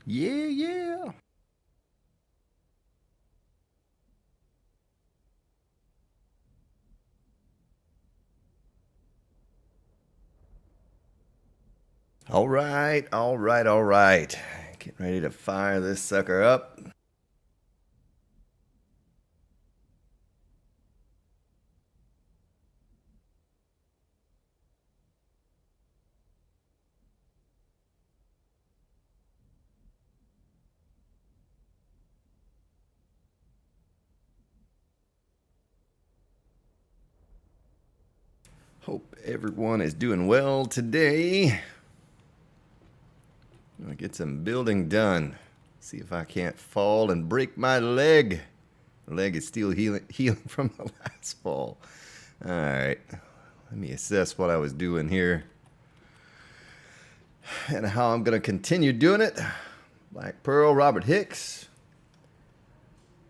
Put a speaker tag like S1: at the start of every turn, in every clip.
S1: Yeah, yeah. All right, all right, all right. Getting ready to fire this sucker up. Hope everyone is doing well today. I'm gonna get some building done. See if I can't fall and break my leg. The leg is still healing from the last fall. All right, let me assess what I was doing here and how I'm gonna continue doing it. Black Pearl, Robert Hicks,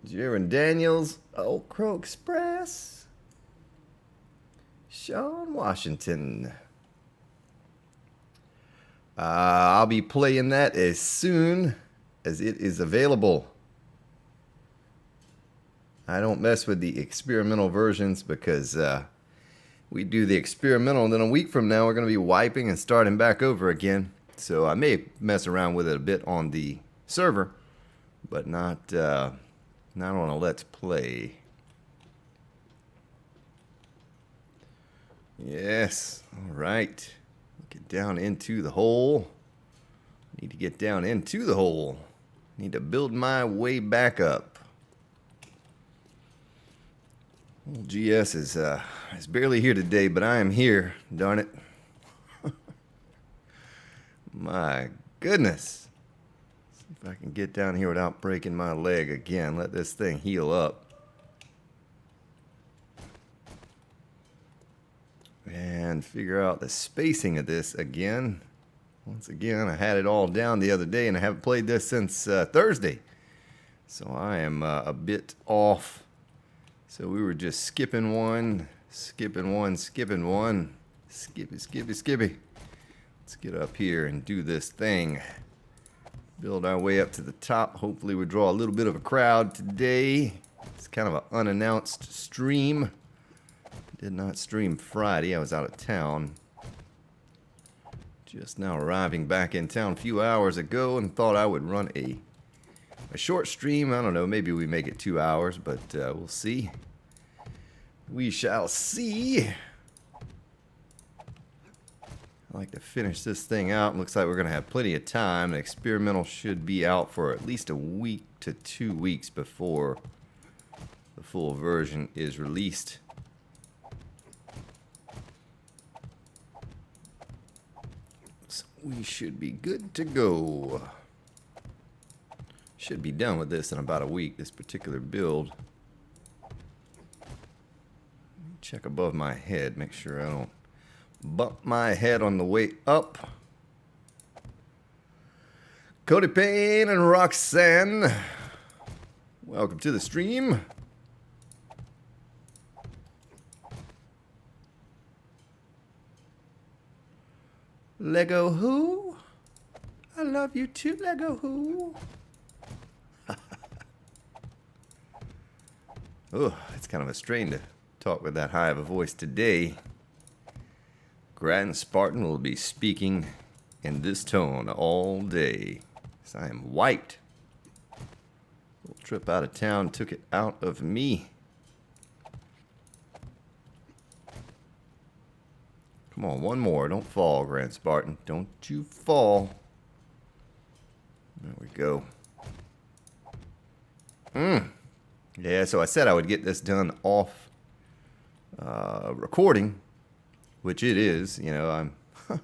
S1: Jaron Daniels, Old Crow Express, Sean Washington. I'll be playing that as soon as it is available. I don't mess with the experimental versions because we do the experimental, and then a week from now we're going to be wiping and starting back over again. So I may mess around with it a bit on the server, but not on a Let's Play. Yes, all right. Get down into the hole. Need to get down into the hole. Need to build my way back up. Old GS is barely here today, but I am here. Darn it. My goodness. See if I can get down here without breaking my leg again. Let this thing heal up. And figure out the spacing of this again. Once again, I had it all down the other day, and I haven't played this since Thursday. So I am a bit off. So we were just skipping one, skipping one, skipping one. Skippy, skippy, skippy. Let's get up here and do this thing. Build our way up to the top. Hopefully we draw a little bit of a crowd today. It's kind of an unannounced stream. Did not stream Friday. I was out of town. Just now arriving back in town a few hours ago and thought I would run a short stream. I don't know, maybe we make it 2 hours, but we'll see. We shall see. I like to finish this thing out. Looks like we're going to have plenty of time. The experimental should be out for at least a week to 2 weeks before the full version is released. So we should be good to go. Should be done with this in about a week, this particular build. Check above my head, make sure I don't bump my head on the way up. Cody Payne and Roxanne, welcome to the stream. Lego who? I love you too, Lego who? Oh, it's kind of a strain to talk with that high of a voice today. Grand Spartan will be speaking in this tone all day. So I am wiped. Little trip out of town took it out of me. Come on, one more. Don't fall, Grand Spartan. Don't you fall. There we go. Yeah, so I said I would get this done off recording, which it is. You know, I'm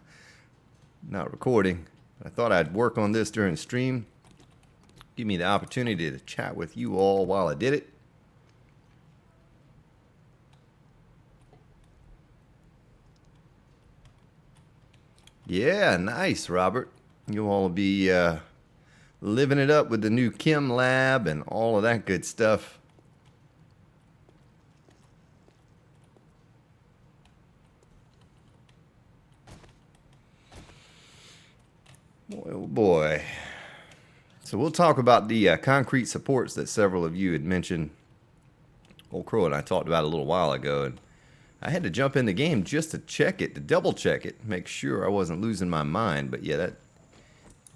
S1: not recording. I thought I'd work on this during the stream. Give me the opportunity to chat with you all while I did it. Yeah, nice, Robert. You all will be living it up with the new Chem Lab and all of that good stuff. Boy, oh boy. So we'll talk about the concrete supports that several of you had mentioned. Old Crow and I talked about a little while ago, and I had to jump in the game just to check it, to double check it, make sure I wasn't losing my mind. But yeah,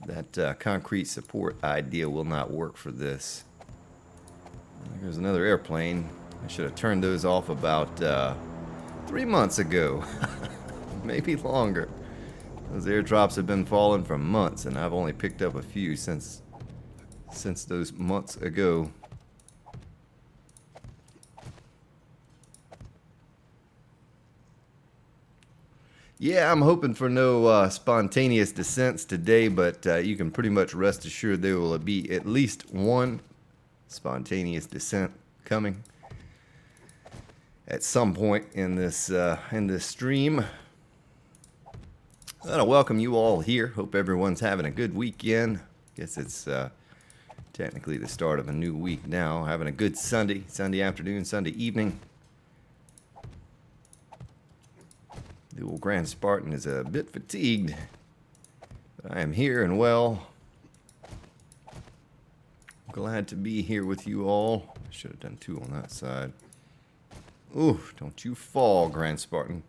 S1: that concrete support idea will not work for this. There's another airplane. I should have turned those off about 3 months ago, maybe longer. Those airdrops have been falling for months, and I've only picked up a few since those months ago. Yeah, I'm hoping for no spontaneous descents today, but you can pretty much rest assured there will be at least one spontaneous descent coming at some point in this stream. I want to welcome you all here. Hope everyone's having a good weekend. Guess it's technically the start of a new week now. Having a good Sunday afternoon, Sunday evening. The old Grand Spartan is a bit fatigued, but I am here and well. Glad to be here with you all. I should have done 2 on that side. Ooh, don't you fall, Grand Spartan.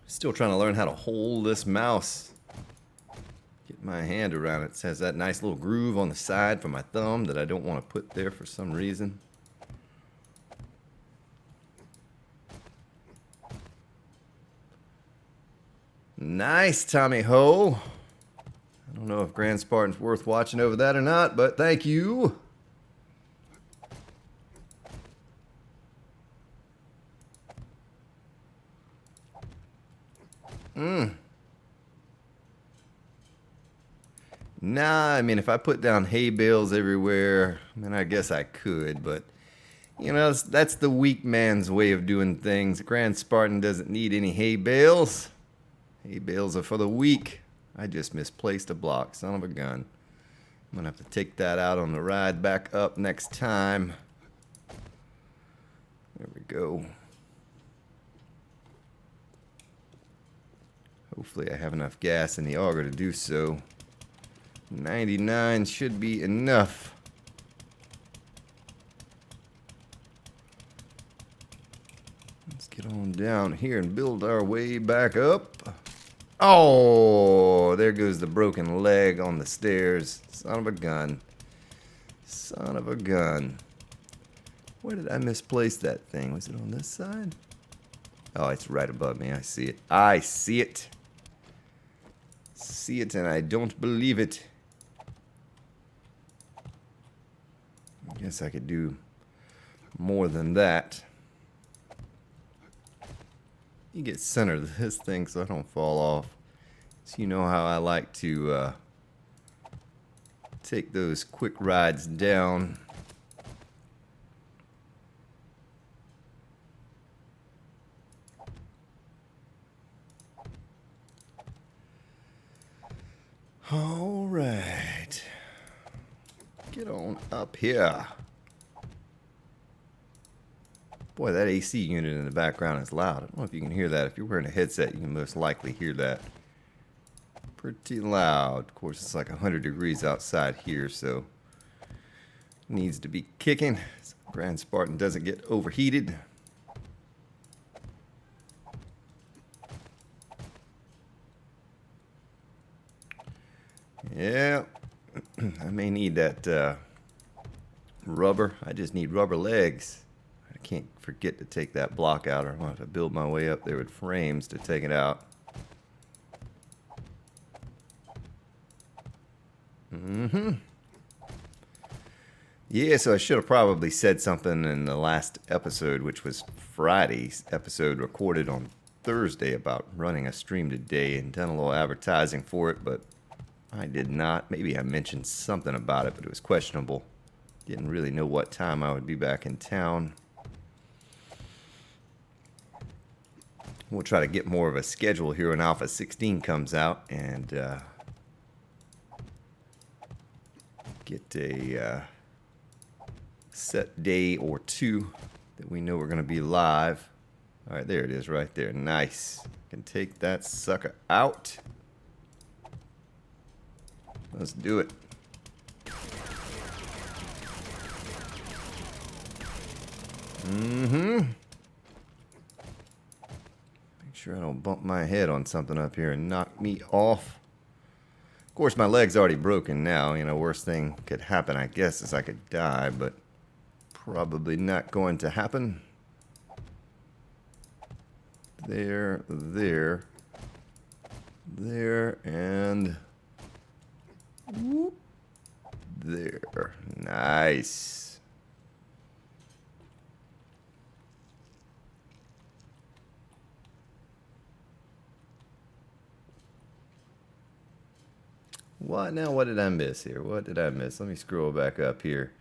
S1: Still trying to learn how to hold this mouse. Get my hand around it. It has that nice little groove on the side for my thumb that I don't want to put there for some reason. Nice, Tommy Ho. I don't know if Grand Spartan's worth watching over that or not, but thank you. Nah, I mean, if I put down hay bales everywhere, I mean, I guess I could, but, you know, that's the weak man's way of doing things. Grand Spartan doesn't need any hay bales. Hay bales are for the weak. I just misplaced a block, son of a gun. I'm gonna have to take that out on the ride back up next time. There we go. Hopefully I have enough gas in the auger to do so. 99 should be enough. Let's get on down here and build our way back up. Oh, there goes the broken leg on the stairs. Son of a gun. Son of a gun. Where did I misplace that thing? Was it on this side? Oh, it's right above me. I see it. I see it. See it and I don't believe it. I guess I could do more than that. You get centered of this thing so I don't fall off. So you know how I like to take those quick rides down. All right. Get on up here. Boy, that AC unit in the background is loud. I don't know if you can hear that. If you're wearing a headset, you can most likely hear that. Pretty loud. Of course, it's like 100 degrees outside here, so needs to be kicking so Grand Spartan doesn't get overheated. Yeah, I may need that rubber. I just need rubber legs. I can't forget to take that block out, or I'm going to have to build my way up there with frames to take it out. Yeah, so I should have probably said something in the last episode, which was Friday's episode recorded on Thursday, about running a stream today, and done a little advertising for it, but I did not. Maybe I mentioned something about it, but it was questionable. Didn't really know what time I would be back in town. We'll try to get more of a schedule here when Alpha 16 comes out, and get a set day or two that we know we're going to be live. All right, there it is right there. Nice. Can take that sucker out. Let's do it. Make sure I don't bump my head on something up here and knock me off. Of course, my leg's already broken now. You know, worst thing could happen, I guess, is I could die, but probably not going to happen. There, and whoop, there. Nice. What now? What did I miss here? What did I miss? Let me scroll back up here.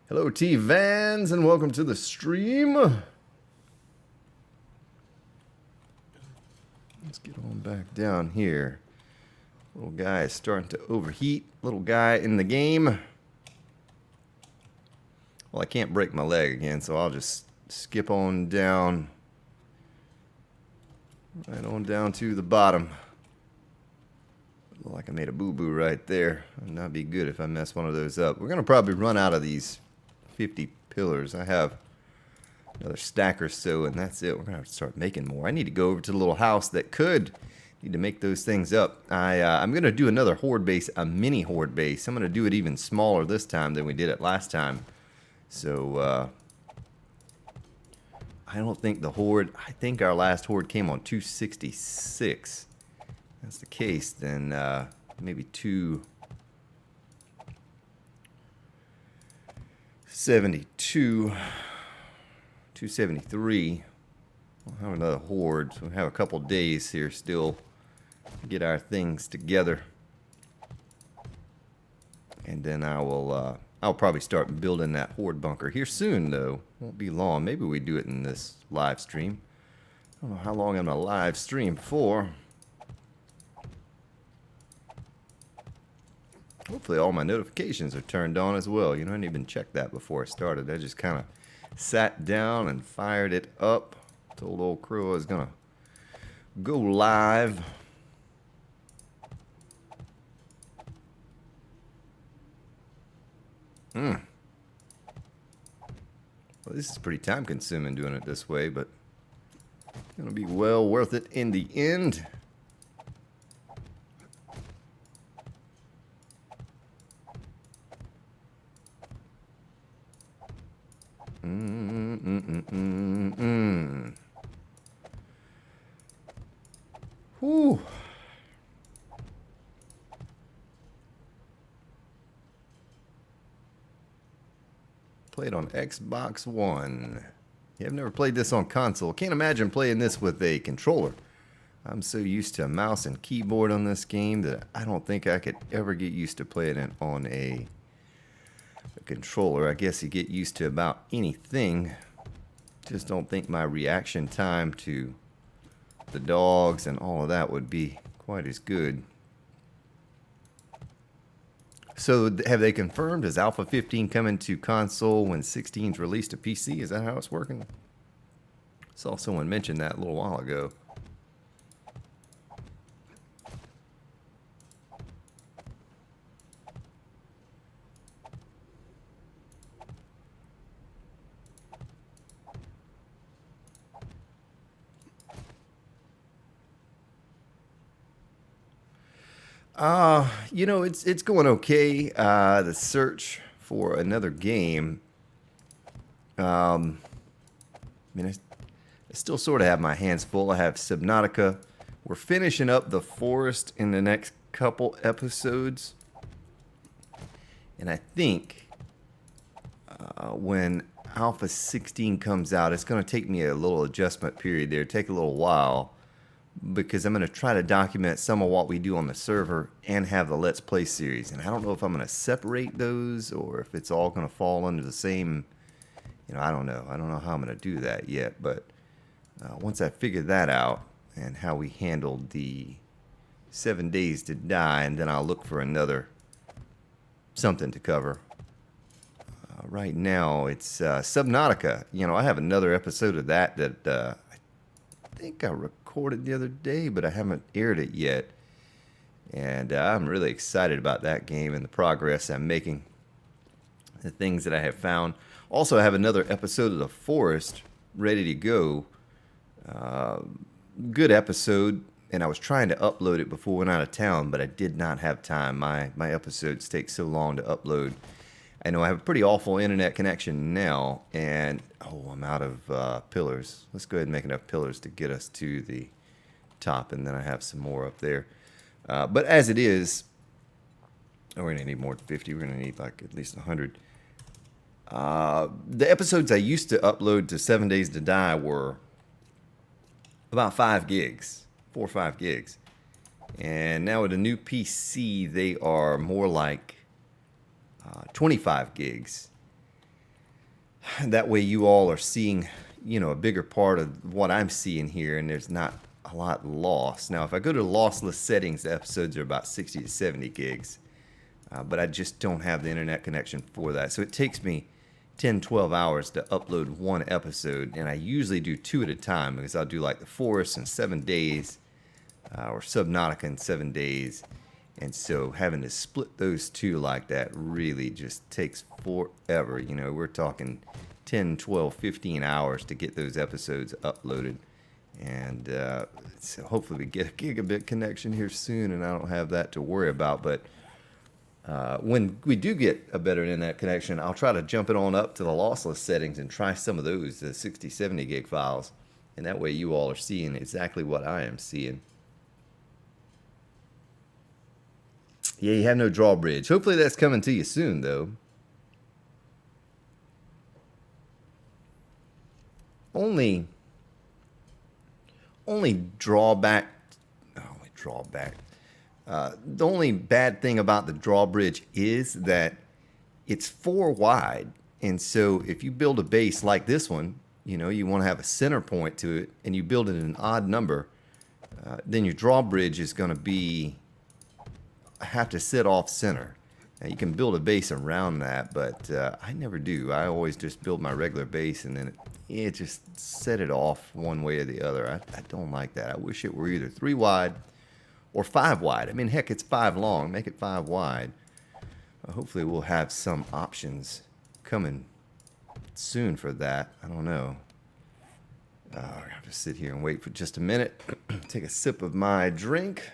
S1: Hello, T Vans, and welcome to the stream. Let's get on back down here. Little guy is starting to overheat. Little guy in the game. Well, I can't break my leg again, so I'll just skip on down. Right on down to the bottom. Look like I made a boo-boo right there. Would not be good if I mess one of those up. We're going to probably run out of these 50 pillars. I have another stack or so, and that's it. We're going to have to start making more. I need to go over to the little house that could. Need to make those things up. I'm going to do another horde base, a mini horde base. I'm going to do it even smaller this time than we did it last time. So, I don't think the horde, I think our last horde came on 266. If that's the case, then maybe 272, 273. We'll have another horde, so we'll have a couple days here still to get our things together. And then I'll probably start building that horde bunker here soon, though. Won't be long. Maybe we do it in this live stream. I don't know how long I'm going to live stream for. Hopefully all my notifications are turned on as well. You know, I didn't even check that before I started. I just kind of sat down and fired it up. Told old Crow I was going to go live. Well, this is pretty time consuming doing it this way, but it's going to be well worth it in the end. Whew. Played on Xbox One. Yeah, I've never played this on console. Can't imagine playing this with a controller. I'm so used to a mouse and keyboard on this game that I don't think I could ever get used to playing it on a controller. I guess you get used to about anything. Just don't think my reaction time to the dogs and all of that would be quite as good. So have they confirmed? Is Alpha 15 coming to console when 16 is released to PC? Is that how it's working? Saw someone mention that a little while ago. You know, it's going okay. The search for another game. I mean, I still sort of have my hands full. I have Subnautica. We're finishing up the forest in the next couple episodes. And I think when Alpha 16 comes out, it's going to take me a little adjustment period there. Take a little while. Because I'm going to try to document some of what we do on the server and have the Let's Play series. And I don't know if I'm going to separate those or if it's all going to fall under the same, you know, I don't know. I don't know how I'm going to do that yet. But once I figure that out and how we handled the 7 Days to Die, and then I'll look for another something to cover. right now it's Subnautica. You know, I have another episode of that I think I recorded the other day, but I haven't aired it yet. And I'm really excited about that game and the progress I'm making, the things that I have found. Also, I have another episode of The Forest ready to go. Good episode, and I was trying to upload it before we went out of town, but I did not have time. My episodes take so long to upload. I know I have a pretty awful internet connection now, and I'm out of pillars. Let's go ahead and make enough pillars to get us to the top, and then I have some more up there. But as it is, we're going to need more than 50. We're going to need like at least 100. The episodes I used to upload to 7 Days to Die were about 5 gigs, 4 or 5 gigs. And now with a new PC, they are more like 25 gigs. That way you all are seeing, you know, a bigger part of what I'm seeing here, and there's not a lot lost. Now, if I go to lossless settings, the episodes are about 60 to 70 gigs. But I just don't have the internet connection for that. So it takes me 10, 12 hours to upload one episode, and I usually do 2 at a time because I'll do like The Forest in 7 days or Subnautica in 7 days. And so having to split those 2 like that really just takes forever. You know, we're talking 10, 12, 15 hours to get those episodes uploaded. And so hopefully we get a gigabit connection here soon, and I don't have that to worry about. But when we do get a better internet connection, I'll try to jump it on up to the lossless settings and try some of those, the 60, 70 gig files. And that way you all are seeing exactly what I am seeing. Yeah, you have no drawbridge. Hopefully that's coming to you soon, though. Only drawback. The only bad thing about the drawbridge is that it's 4 wide, and so if you build a base like this one, you know, you want to have a center point to it, and you build it in an odd number, then your drawbridge is going to be have to sit off center. Now, you can build a base around that, but I never do. I always just build my regular base, and then it just set it off one way or the other. I don't like that. I wish it were either 3 wide or 5 wide. I mean, heck, it's 5 long. Make it 5 wide. Hopefully we'll have some options coming soon for that. I don't know. I have to sit here and wait for just a minute. Take a sip of my drink.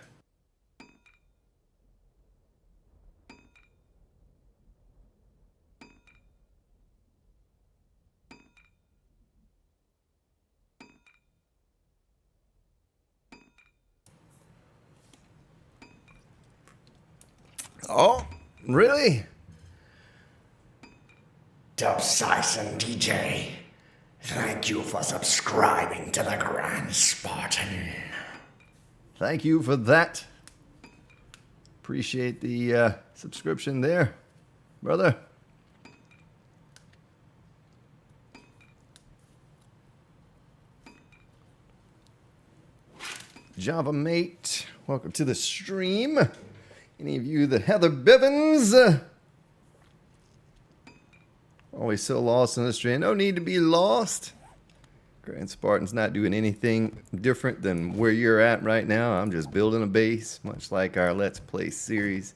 S1: Oh, really?
S2: Dubsison DJ, thank you for subscribing to the Grand Spartan.
S1: Thank you for that. Appreciate the subscription there, brother. Java Mate, welcome to the stream. Any of you that Heather Bivens? Always so lost in the stream. No need to be lost. Grand Spartan's not doing anything different than where you're at right now. I'm just building a base, much like our Let's Play series.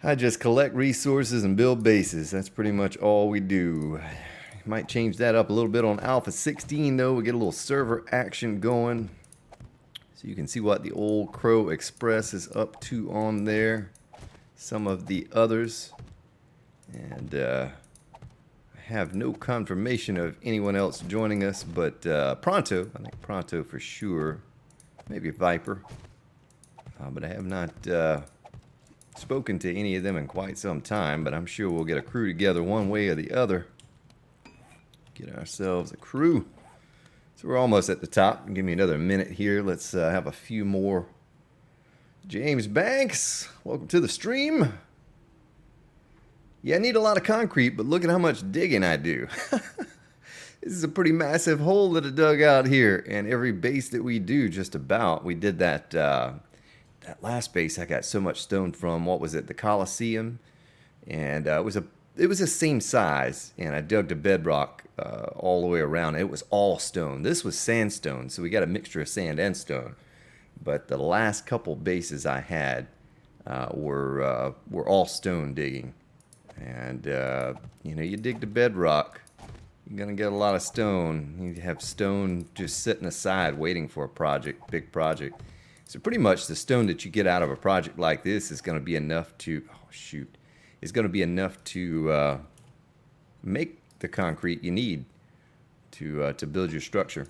S1: I just collect resources and build bases. That's pretty much all we do. Might change that up a little bit on Alpha 16, though. We get a little server action going. So you can see what the old Crow Express is up to on there. Some of the others. And I have no confirmation of anyone else joining us, but Pronto. I think Pronto for sure. Maybe Viper. But I have not spoken to any of them in quite some time, but I'm sure we'll get a crew together one way or the other. Get ourselves a crew. So we're almost at the top. Give me another minute here. Let's have a few more. James Banks, welcome to the stream. Yeah, I need a lot of concrete, but look at how much digging I do. This is a pretty massive hole that I dug out here, and every base that we do, just about, we did that. That last base I got so much stone from. What was it? The Coliseum, and it was a it was the same size, and I dug the bedrock all the way around. It was all stone. This was sandstone, so we got a mixture of sand and stone. But the last couple bases I had were all stone digging, and you know, you dig the bedrock, you're gonna get a lot of stone. You have stone just sitting aside waiting for a project, big project. So pretty much the stone that you get out of a project like this is going to be enough to, oh shoot, is going to be enough to make the concrete you need to build your structure.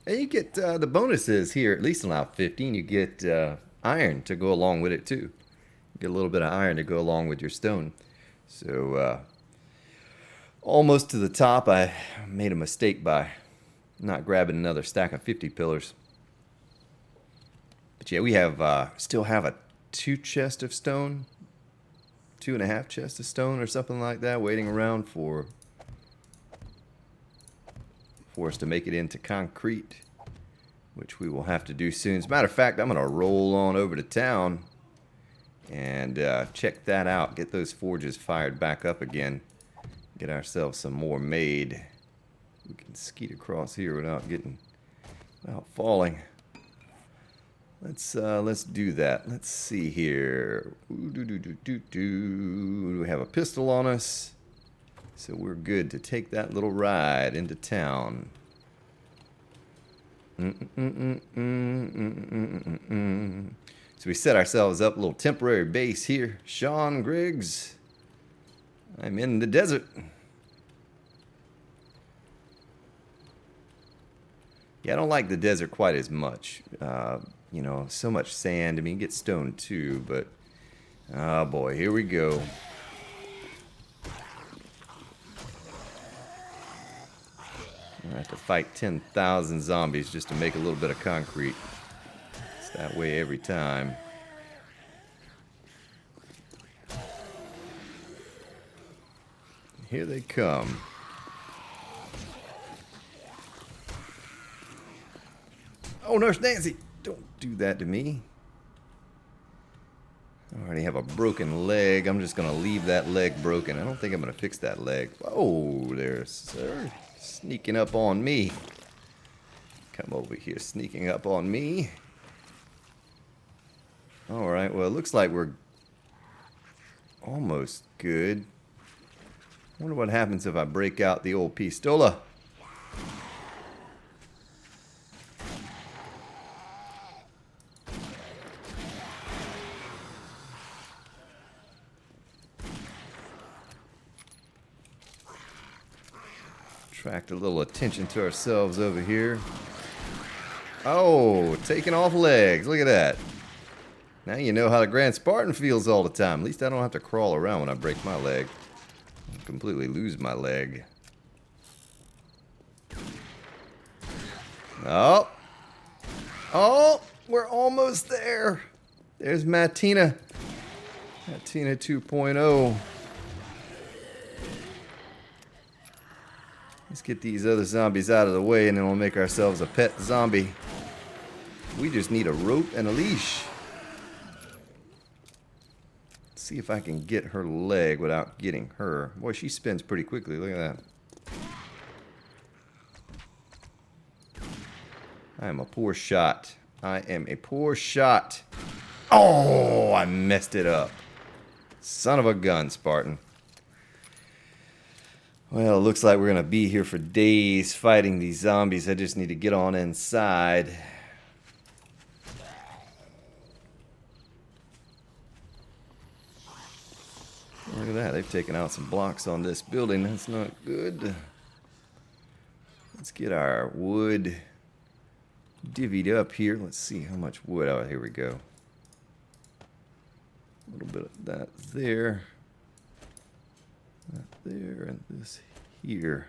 S1: And you get the bonuses here, at least in Level 15, you get iron to go along with it too. You get a little bit of iron to go along with your stone. So almost to the top, I made a mistake by not grabbing another stack of 50 pillars. But yeah, we have still have a 2 chest of stone, 2.5 chests of stone or something like that, waiting around for us to make it into concrete, which we will have to do soon. As a matter of fact, I'm going to roll on over to town and check that out, get those forges fired back up again, get ourselves some more made. We can skeet across here without falling. Let's do that. Let's see here. We have a pistol on us, so we're good to take that little ride into town. So we set ourselves up a little temporary base here. Sean Griggs, I'm in the desert. Yeah, I don't like the desert quite as much. You know, so much sand. I mean, you get stone too, but oh boy, here we go. I have to fight 10,000 zombies just to make a little bit of concrete. It's that way every time. Here they come. Oh, Nurse Nancy! Don't do that to me. I already have a broken leg. I'm just going to leave that leg broken. I don't think I'm going to fix that leg. Oh, there, sir. Sneaking up on me. Come over here, sneaking up on me. Alright, well, it looks like we're almost good. I wonder what happens if I break out the old pistola. Attract a little attention to ourselves over here. Oh, taking off legs. Look at that. Now you know how the Grand Spartan feels all the time. At least I don't have to crawl around when I break my leg. I'll completely lose my leg. Oh. Oh, we're almost there. There's Matina. Matina 2.0. Let's get these other zombies out of the way and then we'll make ourselves a pet zombie. We just need a rope and a leash. Let's see if I can get her leg without getting her. Boy, she spins pretty quickly. Look at that. I am a poor shot. I am a poor shot. Oh, I messed it up. Son of a gun, Spartan. Well, it looks like we're going to be here for days fighting these zombies. I just need to get on inside. Look at that. They've taken out some blocks on this building. That's not good. Let's get our wood divvied up here. Let's see how much wood. Oh, here we go. A little bit of that there. That there and this here.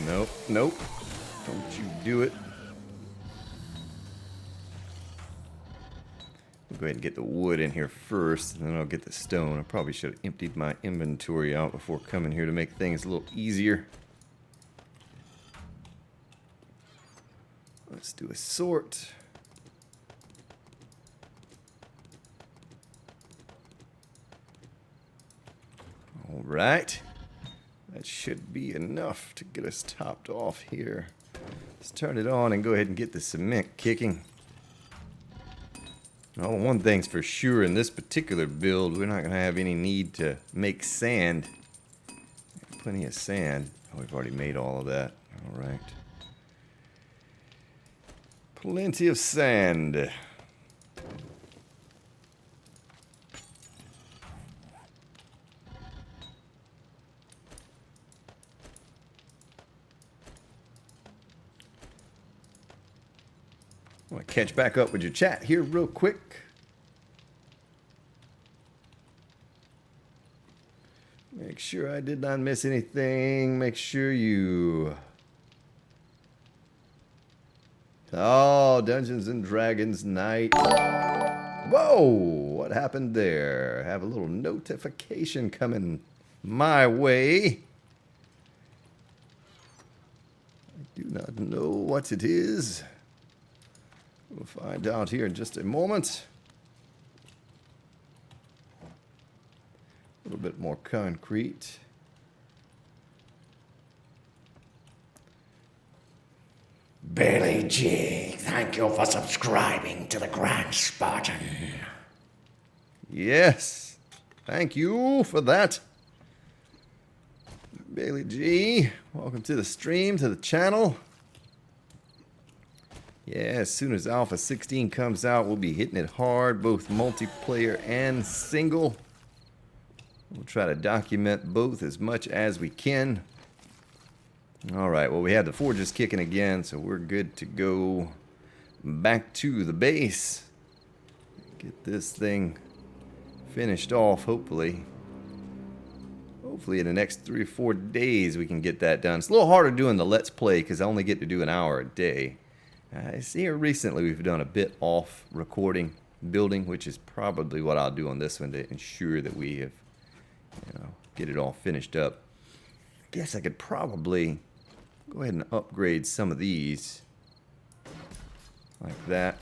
S1: Nope, nope. Don't you do it. I'll go ahead and get the wood in here first, and then I'll get the stone. I probably should have emptied my inventory out before coming here to make things a little easier. Let's do a sort. Right. That should be enough to get us topped off here. Let's turn it on and go ahead and get the cement kicking. Oh, one thing's for sure in this particular build, we're not going to have any need to make sand. Plenty of sand. Oh, we've already made all of that. All right. Plenty of sand. I want to catch back up with your chat here real quick. Make sure I did not miss anything. Make sure you... Oh, Dungeons and Dragons night. Whoa, what happened there? I have a little notification coming my way. I do not know what it is. We'll find out here in just a moment. A little bit more concrete.
S2: Billy G, thank you for subscribing to the Grand Spartan.
S1: Yes, thank you for that. Bailey G, welcome to the stream, to the channel. Yeah, as soon as Alpha 16 comes out, we'll be hitting it hard, both multiplayer and single. We'll try to document both as much as we can. Alright, well, we had the forges kicking again, so we're good to go back to the base. Get this thing finished off, hopefully. Hopefully in the next 3 or 4 days we can get that done. It's a little harder doing the Let's Play because I only get to do an hour a day. I see here recently we've done a bit off recording, building, which is probably what I'll do on this one to ensure that we have, get it all finished up. Guess I could probably go ahead and upgrade some of these like that.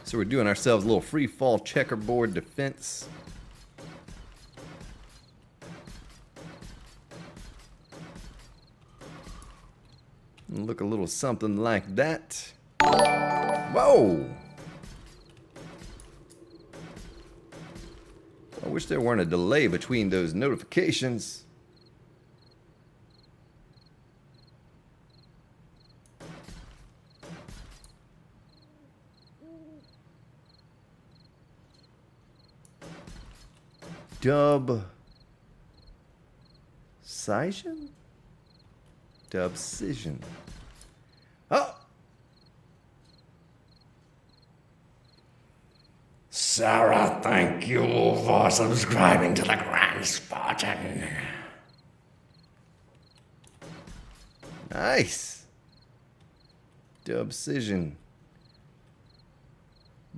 S1: So we're doing ourselves a little free fall checkerboard defense. Look a little something like that. Whoa! I wish there weren't a delay between those notifications. Dubcision? Dubcision. Oh!
S2: Sarah, thank you for subscribing to the Grand Spartan.
S1: Nice. Dubcision.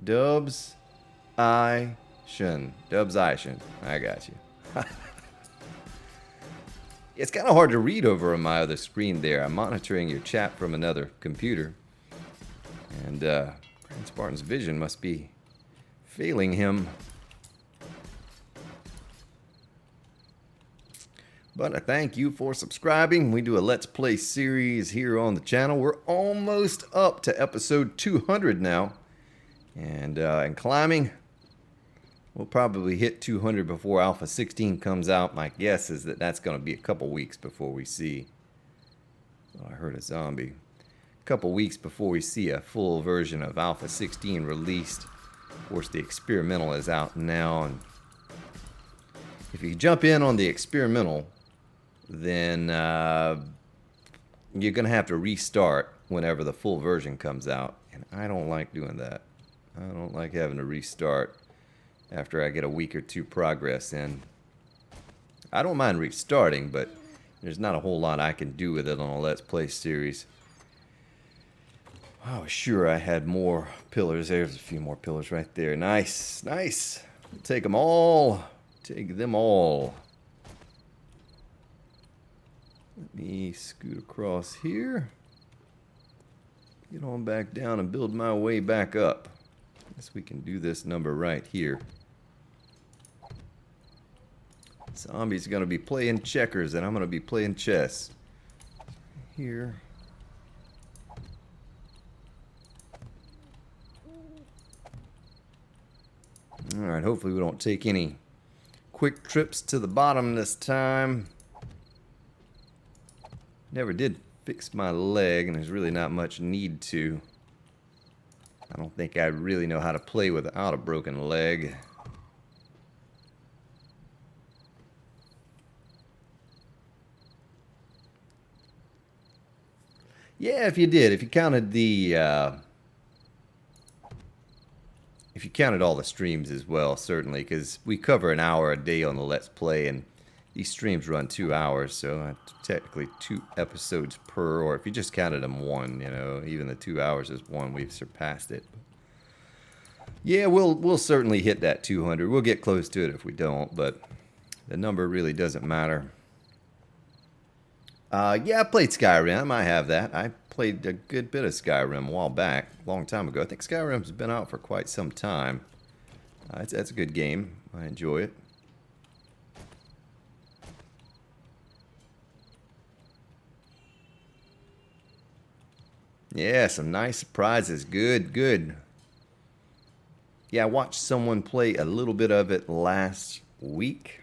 S1: Dubs-I-tion. Dubs-I-tion. I got you. It's kind of hard to read over on my other screen there. I'm monitoring your chat from another computer. And Grand Spartan's vision must be failing him. But I thank you for subscribing. We do a Let's Play series here on the channel. We're almost up to episode 200 now. And climbing. We'll probably hit 200 before Alpha 16 comes out. My guess is that that's going to be a couple weeks before we see... Oh, I heard a zombie. A couple weeks before we see a full version of Alpha 16 released. Of course, the experimental is out now. And if you jump in on the experimental, then you're going to have to restart whenever the full version comes out. And I don't like doing that. I don't like having to restart after I get a week or two progress in. I don't mind restarting, but there's not a whole lot I can do with it on a Let's Play series. Oh, sure, I had more pillars. There's a few more pillars right there. Nice, nice. Take them all. Take them all. Let me scoot across here. Get on back down and build my way back up. Guess we can do this number right here. Zombies are going to be playing checkers, and I'm going to be playing chess. Here. Alright, hopefully we don't take any quick trips to the bottom this time. Never did fix my leg, and there's really not much need to. I don't think I really know how to play without a broken leg. Yeah, if you did, if you counted all the streams as well, certainly, because we cover an hour a day on the Let's Play, and these streams run 2 hours, so technically 2 episodes per, or if you just counted them one, you know, even the 2 hours is one, we've surpassed it. Yeah, we'll certainly hit that 200. We'll get close to it if we don't, but the number really doesn't matter. Yeah, I played Skyrim. I have that. I played a good bit of Skyrim a while back, a long time ago. I think Skyrim's been out for quite some time. That's a good game. I enjoy it. Yeah, some nice surprises. Good, good. Yeah, I watched someone play a little bit of it last week,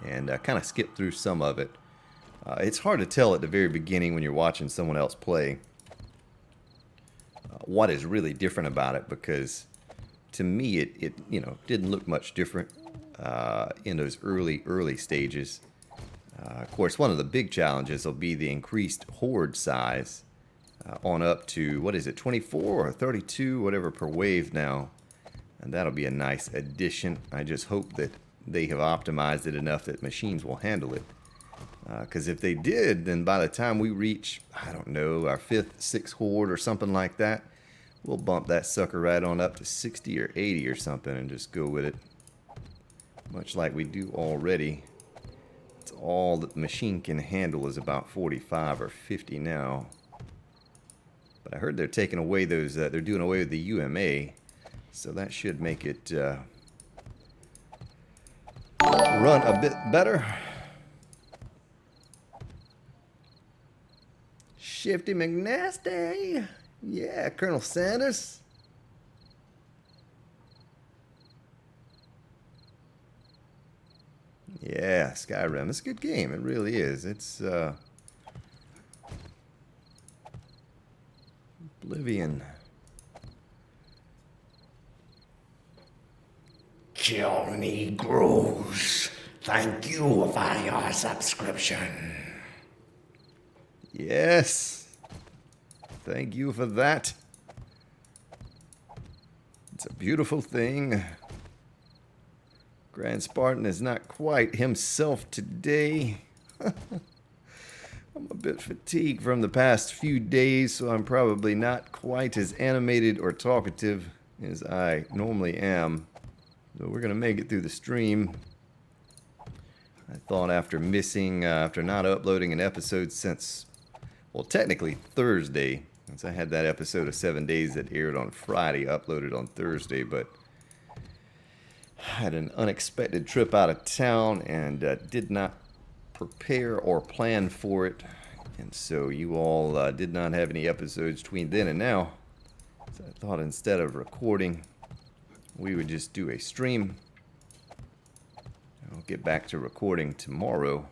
S1: and I kind of skipped through some of it. It's hard to tell at the very beginning when you're watching someone else play what is really different about it, because to me it you know, didn't look much different in those early stages. Of course, one of the big challenges will be the increased horde size on up to, what is it, 24 or 32, whatever, per wave now, and that'll be a nice addition. I just hope that they have optimized it enough that machines will handle it. Because if they did, then by the time we reach, I don't know, our 5th, 6th horde or something like that, we'll bump that sucker right on up to 60 or 80 or something and just go with it. Much like we do already. It's all that the machine can handle is about 45 or 50 now. But I heard they're taking away those, they're doing away with the UMA, so that should make it run a bit better. Shifty McNasty. Yeah, Colonel Sanders. Yeah, Skyrim. It's a good game. It really is. It's Oblivion.
S2: Kill Negroes. Thank you for your subscription.
S1: Yes. Thank you for that. It's a beautiful thing. Grand Spartan is not quite himself today. I'm a bit fatigued from the past few days, so I'm probably not quite as animated or talkative as I normally am. So we're going to make it through the stream. I thought after not uploading an episode since, well, technically Thursday, since I had that episode of 7 Days that aired on Friday, uploaded on Thursday, but I had an unexpected trip out of town and did not prepare or plan for it, and so you all did not have any episodes between then and now. So I thought instead of recording, we would just do a stream. I'll get back to recording tomorrow.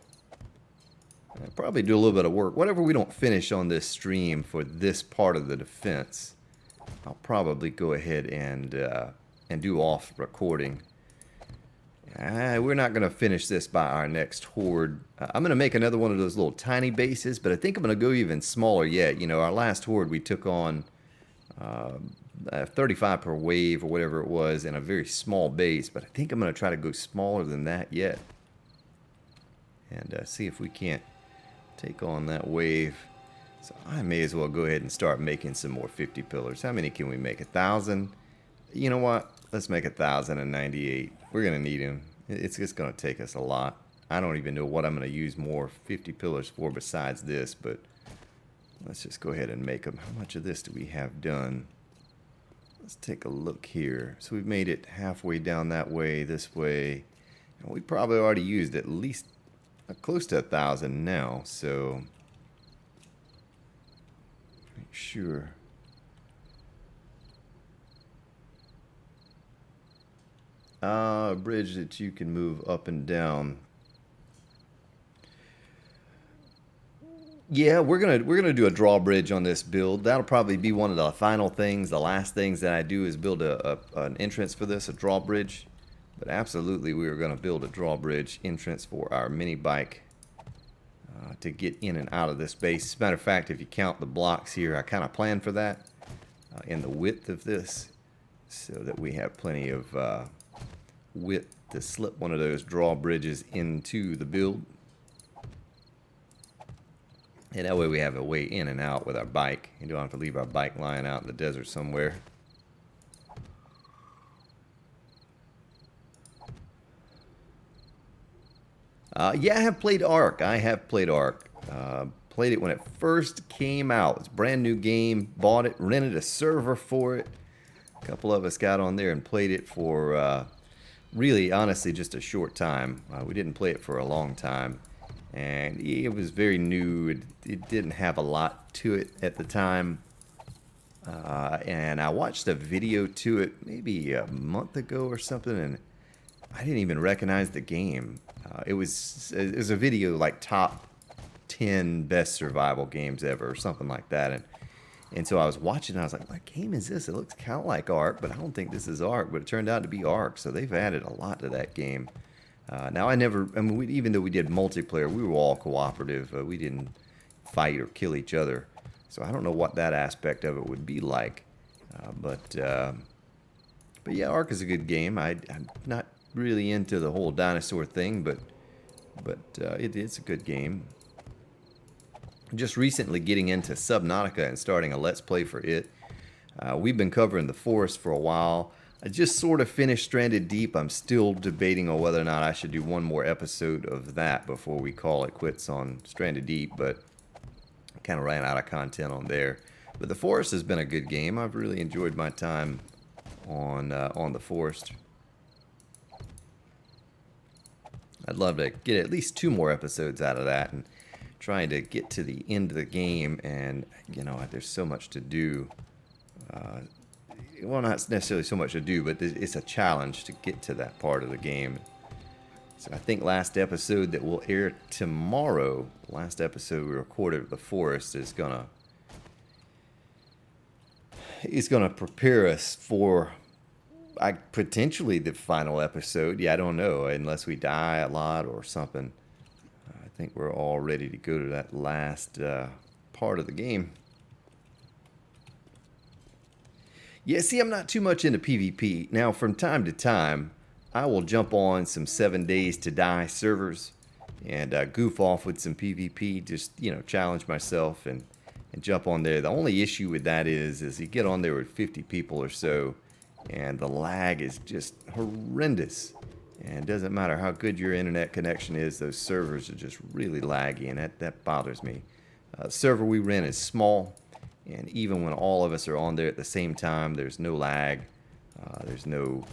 S1: I'll probably do a little bit of work. Whatever we don't finish on this stream for this part of the defense, I'll probably go ahead and do off recording. We're not going to finish this by our next horde. I'm going to make another one of those little tiny bases, but I think I'm going to go even smaller yet. You know, our last horde we took on 35 per wave or whatever it was in a very small base, but I think I'm going to try to go smaller than that yet and see if we can't take on that wave. So I may as well go ahead and start making some more 50 pillars. How many can we make? 1,000? You know what? Let's make 1,098. We're going to need them. It's just going to take us a lot. I don't even know what I'm going to use more 50 pillars for besides this, but let's just go ahead and make them. How much of this do we have done? Let's take a look here. So we've made it halfway down that way, this way, And we probably already used at least close to 1,000 now, so make sure. A bridge that you can move up and down. Yeah, we're gonna do a drawbridge on this build. That'll probably be one of the final things. The last things that I do is build an entrance for this, a drawbridge. But absolutely, we are gonna build a drawbridge entrance for our mini bike to get in and out of this base. As a matter of fact, if you count the blocks here, I kind of planned for that in the width of this, so that we have plenty of width to slip one of those drawbridges into the build. And that way we have a way in and out with our bike. You don't have to leave our bike lying out in the desert somewhere. Yeah, I have played Ark. I have played Ark. Played it when it first came out. It's a brand new game. Bought it, rented a server for it. A couple of us got on there and played it for really, honestly, just a short time. We didn't play it for a long time. And it was very new. It didn't have a lot to it at the time. And I watched a video to it maybe a month ago or something, and I didn't even recognize the game. It was a video like top 10 best survival games ever or something like that. And so I was watching and I was like, what game is this? It looks kind of like Ark, but I don't think this is Ark. But it turned out to be Ark, so they've added a lot to that game. Now, even though we did multiplayer, we were all cooperative. We didn't fight or kill each other. So I don't know what that aspect of it would be like. But yeah, Ark is a good game. I'm not really into the whole dinosaur thing, but it's a good game. Just recently getting into Subnautica and starting a Let's Play for it. We've been covering the forest for a while. I just sort of finished Stranded Deep. I'm still debating on whether or not I should do one more episode of that before we call it quits on Stranded Deep, but I kind of ran out of content on there. But the Forest has been a good game. I've really enjoyed my time on the Forest. I'd love to get at least 2 more episodes out of that, and trying to get to the end of the game, and you know, there's so much to do. Well, not necessarily so much to do, but it's a challenge to get to that part of the game. So I think last episode that will air tomorrow, last episode we recorded of the Forest, is gonna prepare us for potentially the final episode. Yeah, I don't know, unless we die a lot or something. I think we're all ready to go to that last part of the game. Yeah, see, I'm not too much into PvP. Now, from time to time, I will jump on some 7 Days to Die servers and goof off with some PvP, just, you know, challenge myself and jump on there. The only issue with that is you get on there with 50 people or so, and the lag is just horrendous. And it doesn't matter how good your internet connection is, those servers are just really laggy, and that bothers me. The server we rent is small. And even when all of us are on there at the same time, there's no lag. There's none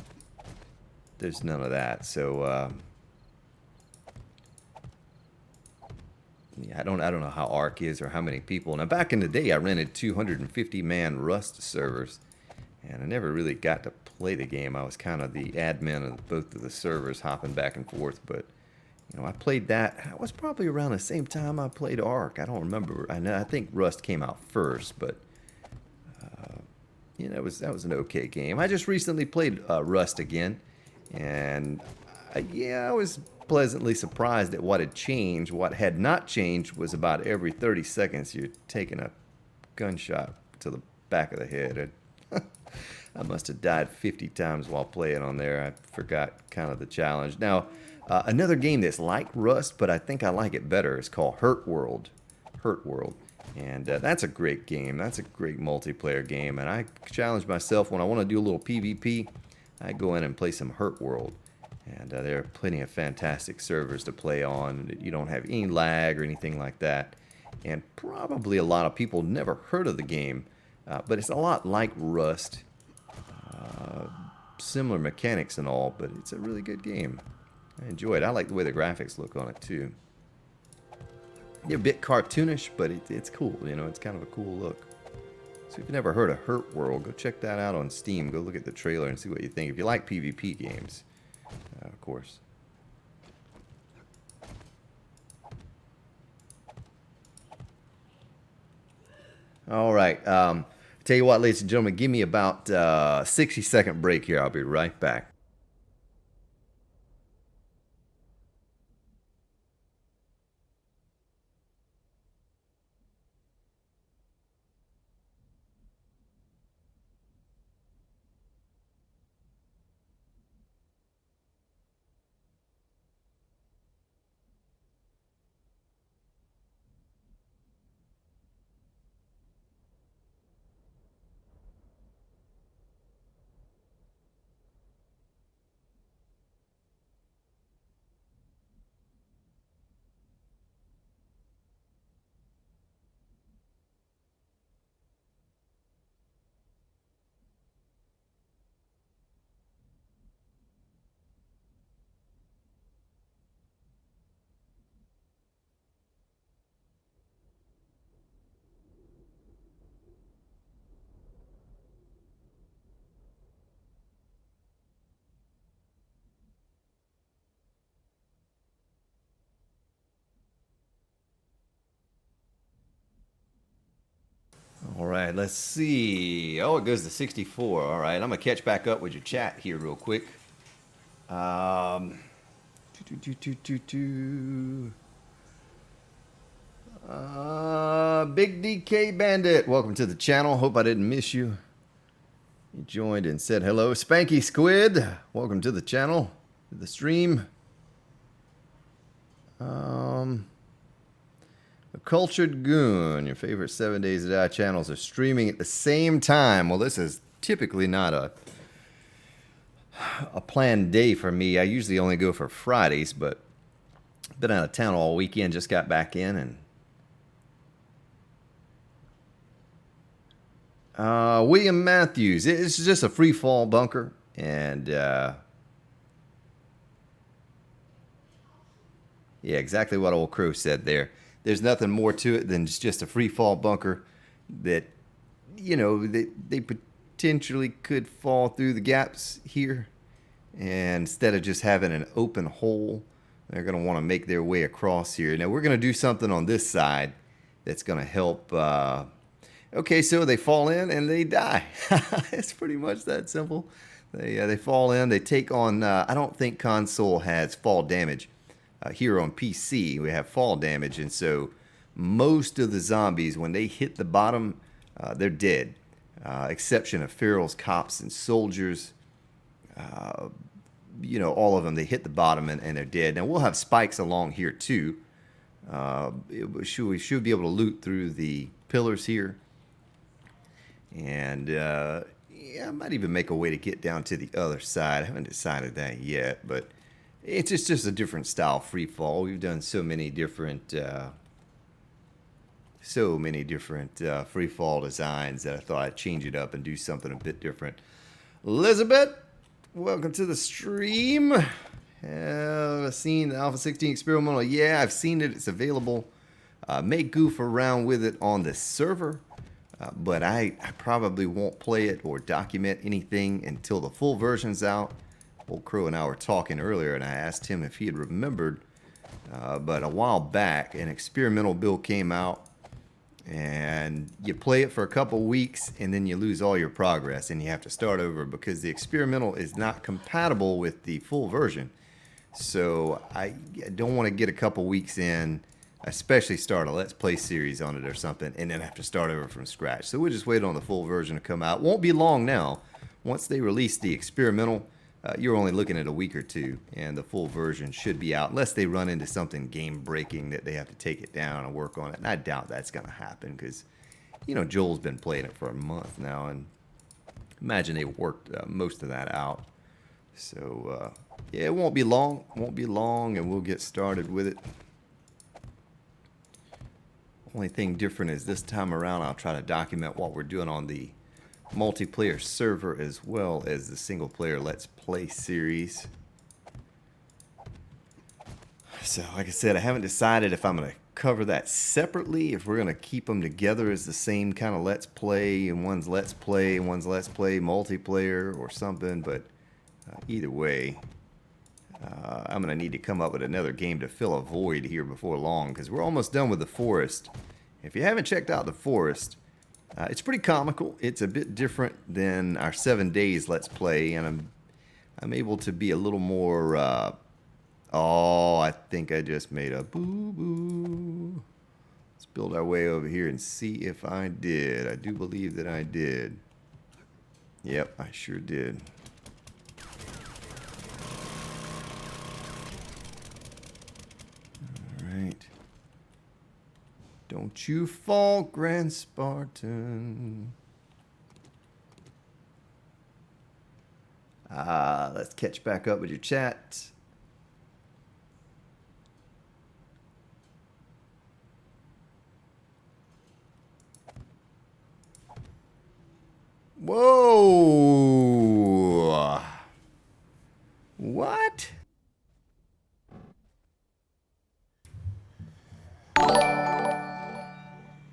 S1: of that. So yeah, I don't know how Ark is or how many people. Now back in the day, I rented 250-man Rust servers, and I never really got to play the game. I was kind of the admin of both of the servers, hopping back and forth. But you know, I played that. That was probably around the same time I played Ark. I don't remember. I think Rust came out first, but you know, that was an okay game. I just recently played Rust again, and yeah, I was pleasantly surprised at what had changed. What had not changed was about every 30 seconds you're taking a gunshot to the back of the head. I must have died 50 times while playing on there. I forgot kind of the challenge. Now, another game that's like Rust, but I think I like it better, is called Hurt World. Hurt World. And that's a great game. That's a great multiplayer game. And I challenge myself when I want to do a little PvP, I go in and play some Hurt World. And there are plenty of fantastic servers to play on. You don't have any lag or anything like that. And probably a lot of people never heard of the game. But it's a lot like Rust. Similar mechanics and all, but it's a really good game. I enjoy it. I like the way the graphics look on it too. They're a bit cartoonish, but it's cool. You know, it's kind of a cool look. So if you've never heard of Hurt World, go check that out on Steam. Go look at the trailer and see what you think. If you like PvP games, of course. All right. Tell you what, ladies and gentlemen, give me about 60-second break here. I'll be right back. All right, let's see. Oh, it goes to 64. All right, I'm going to catch back up with your chat here real quick. Um, Big DK Bandit, welcome to the channel. Hope I didn't miss you. You joined and said hello. Spanky Squid, welcome to the channel, to the stream. A Cultured Goon, your favorite 7 Days to Die channels are streaming at the same time. Well, this is typically not a planned day for me. I usually only go for Fridays, but been out of town all weekend, just got back in. And William Matthews, it's just a free fall bunker, and yeah, exactly what old Crow said there. There's nothing more to it than just a free fall bunker that, you know, they potentially could fall through the gaps here. And instead of just having an open hole, they're going to want to make their way across here. Now, we're going to do something on this side that's going to help. Okay, so they fall in and they die. It's pretty much that simple. They fall in. They take on, I don't think console has fall damage. Here on PC, we have fall damage, and so most of the zombies, when they hit the bottom, they're dead. Exception of ferals, cops, and soldiers. You know, all of them, they hit the bottom and they're dead. Now, we'll have spikes along here, too. We should be able to loot through the pillars here. And, yeah, I might even make a way to get down to the other side. I haven't decided that yet, but it's just a different style free fall. We've done so many different free fall designs that I thought I'd change it up and do something a bit different. Elizabeth, welcome to the stream. Have I seen the Alpha 16 experimental? Yeah, I've seen it. It's available. May goof around with it on the server, but I probably won't play it or document anything until the full version's out. Old Crow and I were talking earlier, and I asked him if he had remembered, but a while back, an experimental build came out, and you play it for a couple weeks, and then you lose all your progress, and you have to start over because the experimental is not compatible with the full version. So I don't want to get a couple weeks in, especially start a Let's Play series on it or something, and then have to start over from scratch. So we'll just wait on the full version to come out. Won't be long now. Once they release the experimental, you're only looking at a week or two, and the full version should be out, unless they run into something game-breaking that they have to take it down and work on it. And I doubt that's going to happen because, you know, Joel's been playing it for a month now, and imagine they worked most of that out. So, yeah, it won't be long. Won't be long, and we'll get started with it. Only thing different is this time around, I'll try to document what we're doing on the multiplayer server as well as the single player Let's Play series. So, like I said, I haven't decided if I'm going to cover that separately, if we're going to keep them together as the same kind of Let's Play, and one's Let's Play, and one's Let's Play multiplayer or something, but either way, I'm going to need to come up with another game to fill a void here before long, because we're almost done with the forest. If you haven't checked out the forest, it's pretty comical. It's a bit different than our 7 days Let's Play, and I'm able to be a little more... oh, I think I just made a boo-boo. Let's build our way over here and see if I did. I do believe that I did. Yep, I sure did. Alright. Don't you fall, Grand Spartan. Let's catch back up with your chat. Whoa! What?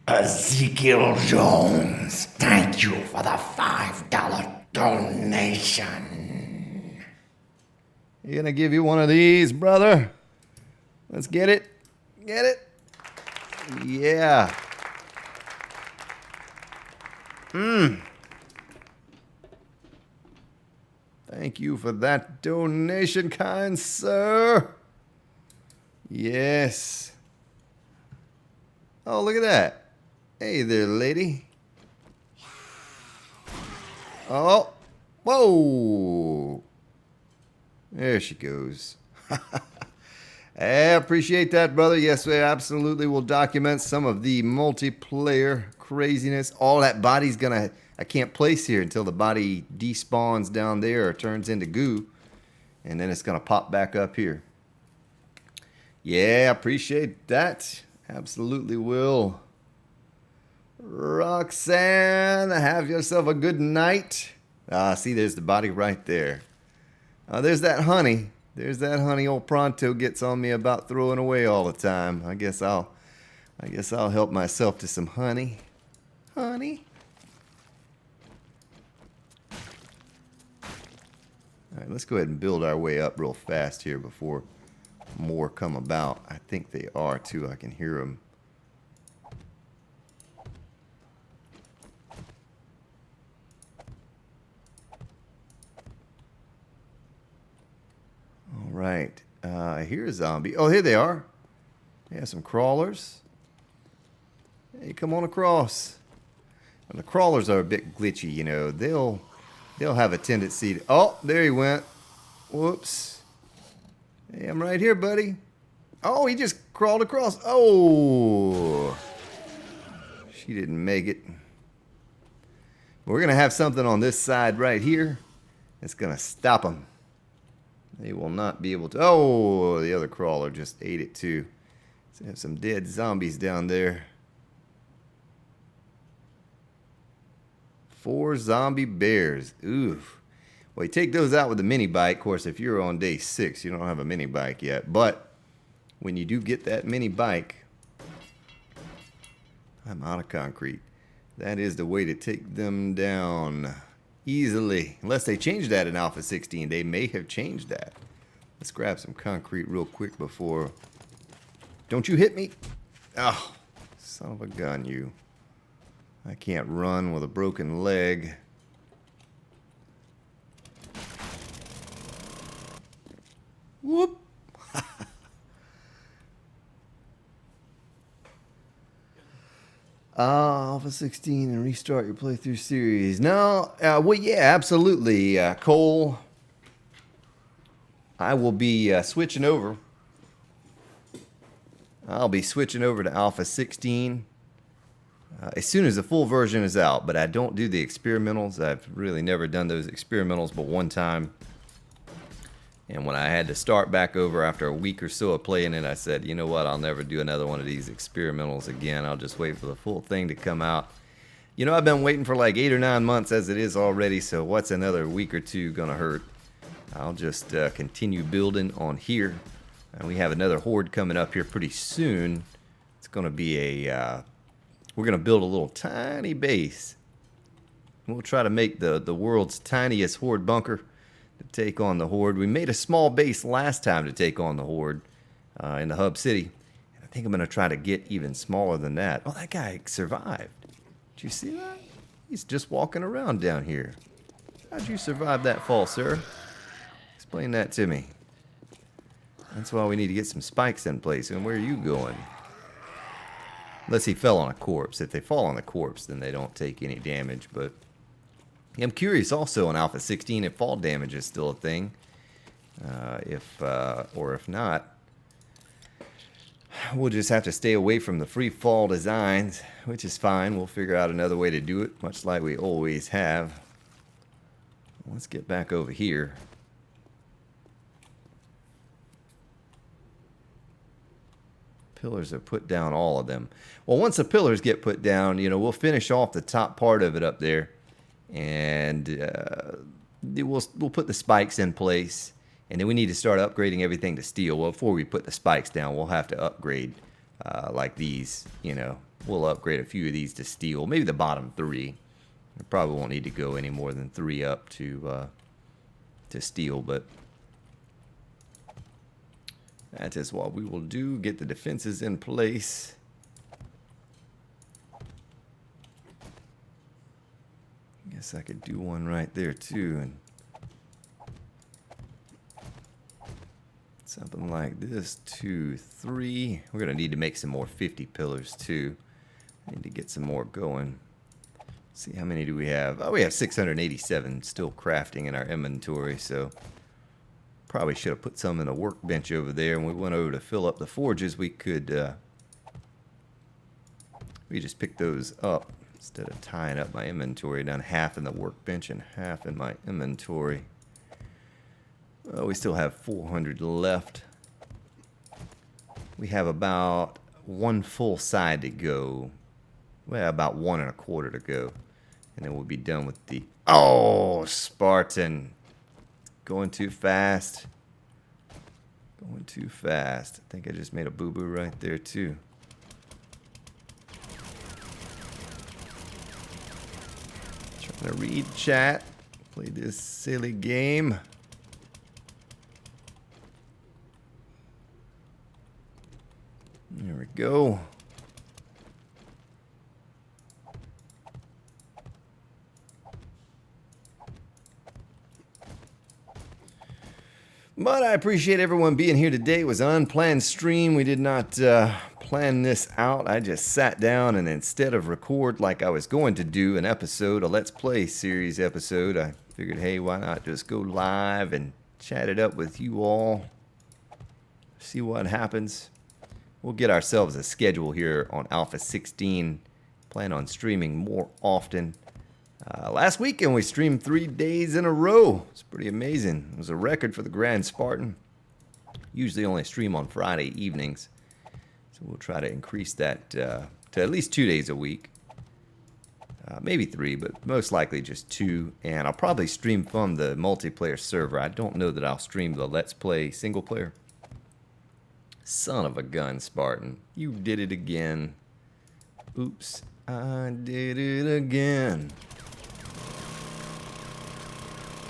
S2: Ezekiel Jones, thank you for the $5 donation.
S1: You gonna give you one of these, brother? Let's get it. Get it? Yeah. Thank you for that donation, kind sir. Yes. Oh, look at that. Hey there, lady. Oh. Whoa. There she goes. I appreciate that, brother. Yes, we absolutely will document some of the multiplayer craziness. All that body's gonna... I can't place here until the body despawns down there or turns into goo. And then it's gonna pop back up here. Yeah, appreciate that. Absolutely will. Roxanne, have yourself a good night. See, there's the body right there. There's that honey. There's that honey old Pronto gets on me about throwing away all the time. I guess I'll help myself to some honey. Honey. All right, let's go ahead and build our way up real fast here before more come about. I think they are too. I can hear them. All right. Here's a zombie. Oh, here they are. Yeah, some crawlers. Hey, come on across. And the crawlers are a bit glitchy, you know. They'll have a tendency to... Oh, there he went. Whoops. Hey, I'm right here, buddy. Oh, he just crawled across. Oh. She didn't make it. We're going to have something on this side right here that's going to stop them. They will not be able to... Oh, the other crawler just ate it too. So have some dead zombies down there. 4 zombie bears. Oof. Well, you take those out with the mini bike. Of course, if you're on day 6, you don't have a mini bike yet. But when you do get that mini bike, I'm out of concrete. That is the way to take them down easily. Unless they change that in Alpha 16. They may have changed that. Let's grab some concrete real quick before... Don't you hit me? Oh, son of a gun, you. I can't run with a broken leg. Whoop. Alpha 16 and restart your playthrough series. No, well, yeah, absolutely. Cole, I will be switching over. I'll be switching over to Alpha 16 as soon as the full version is out, but I don't do the experimentals. I've really never done those experimentals but one time. And when I had to start back over after a week or so of playing it, I said, you know what, I'll never do another one of these experimentals again. I'll just wait for the full thing to come out. You know, I've been waiting for like 8 or 9 months as it is already, so what's another week or two gonna hurt? I'll just continue building on here. And we have another horde coming up here pretty soon. It's going to be a... we're going to build a little tiny base. We'll try to make the world's tiniest horde bunker to take on the horde. We made a small base last time to take on the horde in the hub city. And I think I'm going to try to get even smaller than that. Oh, that guy survived. Did you see that? He's just walking around down here. How'd you survive that fall, sir? Explain that to me. That's why we need to get some spikes in place. And where are you going? Unless he fell on a corpse. If they fall on the corpse, then they don't take any damage. But I'm curious also on Alpha 16 if fall damage is still a thing. Or if not, we'll just have to stay away from the free fall designs, which is fine. We'll figure out another way to do it, much like we always have. Let's get back over here. Pillars are put down, all of them. Well, once the pillars get put down, you know, we'll finish off the top part of it up there. And we'll put the spikes in place. And then we need to start upgrading everything to steel. Well, before we put the spikes down, we'll have to upgrade like these, you know. We'll upgrade a few of these to steel. Maybe the bottom 3. We probably won't need to go any more than 3 up to steel, but that is what we will do. Get the defenses in place. Guess I could do one right there too, and something like this. 2, 3. We're gonna need to make some more 50 pillars too. I need to get some more going. See, how many do we have? Oh, we have 687 still crafting in our inventory, so probably should have put some in a workbench over there. And we went over to fill up the forges. We could we just picked those up instead of tying up my inventory. Done half in the workbench and half in my inventory. Well, we still have 400 left. We have about 1 full side to go. Well, about 1 1/4 to go. And then we'll be done with the... Oh, Spartan. Going too fast. Going too fast. I think I just made a boo-boo right there, too. Trying to read chat. Play this silly game. There we go. But I appreciate everyone being here today. It was an unplanned stream. We did not plan this out. I just sat down and instead of record like I was going to do an episode, a Let's Play series episode, I figured, hey, why not just go live and chat it up with you all. See what happens. We'll get ourselves a schedule here on Alpha 16. Plan on streaming more often. Last weekend we streamed 3 days in a row. It's pretty amazing. It was a record for the Grand Spartan. Usually only stream on Friday evenings. So we'll try to increase that to at least 2 days a week. Maybe 3, but most likely just 2. And I'll probably stream from the multiplayer server. I don't know that I'll stream the Let's Play single player. Son of a gun, Spartan. You did it again. Oops. I did it again.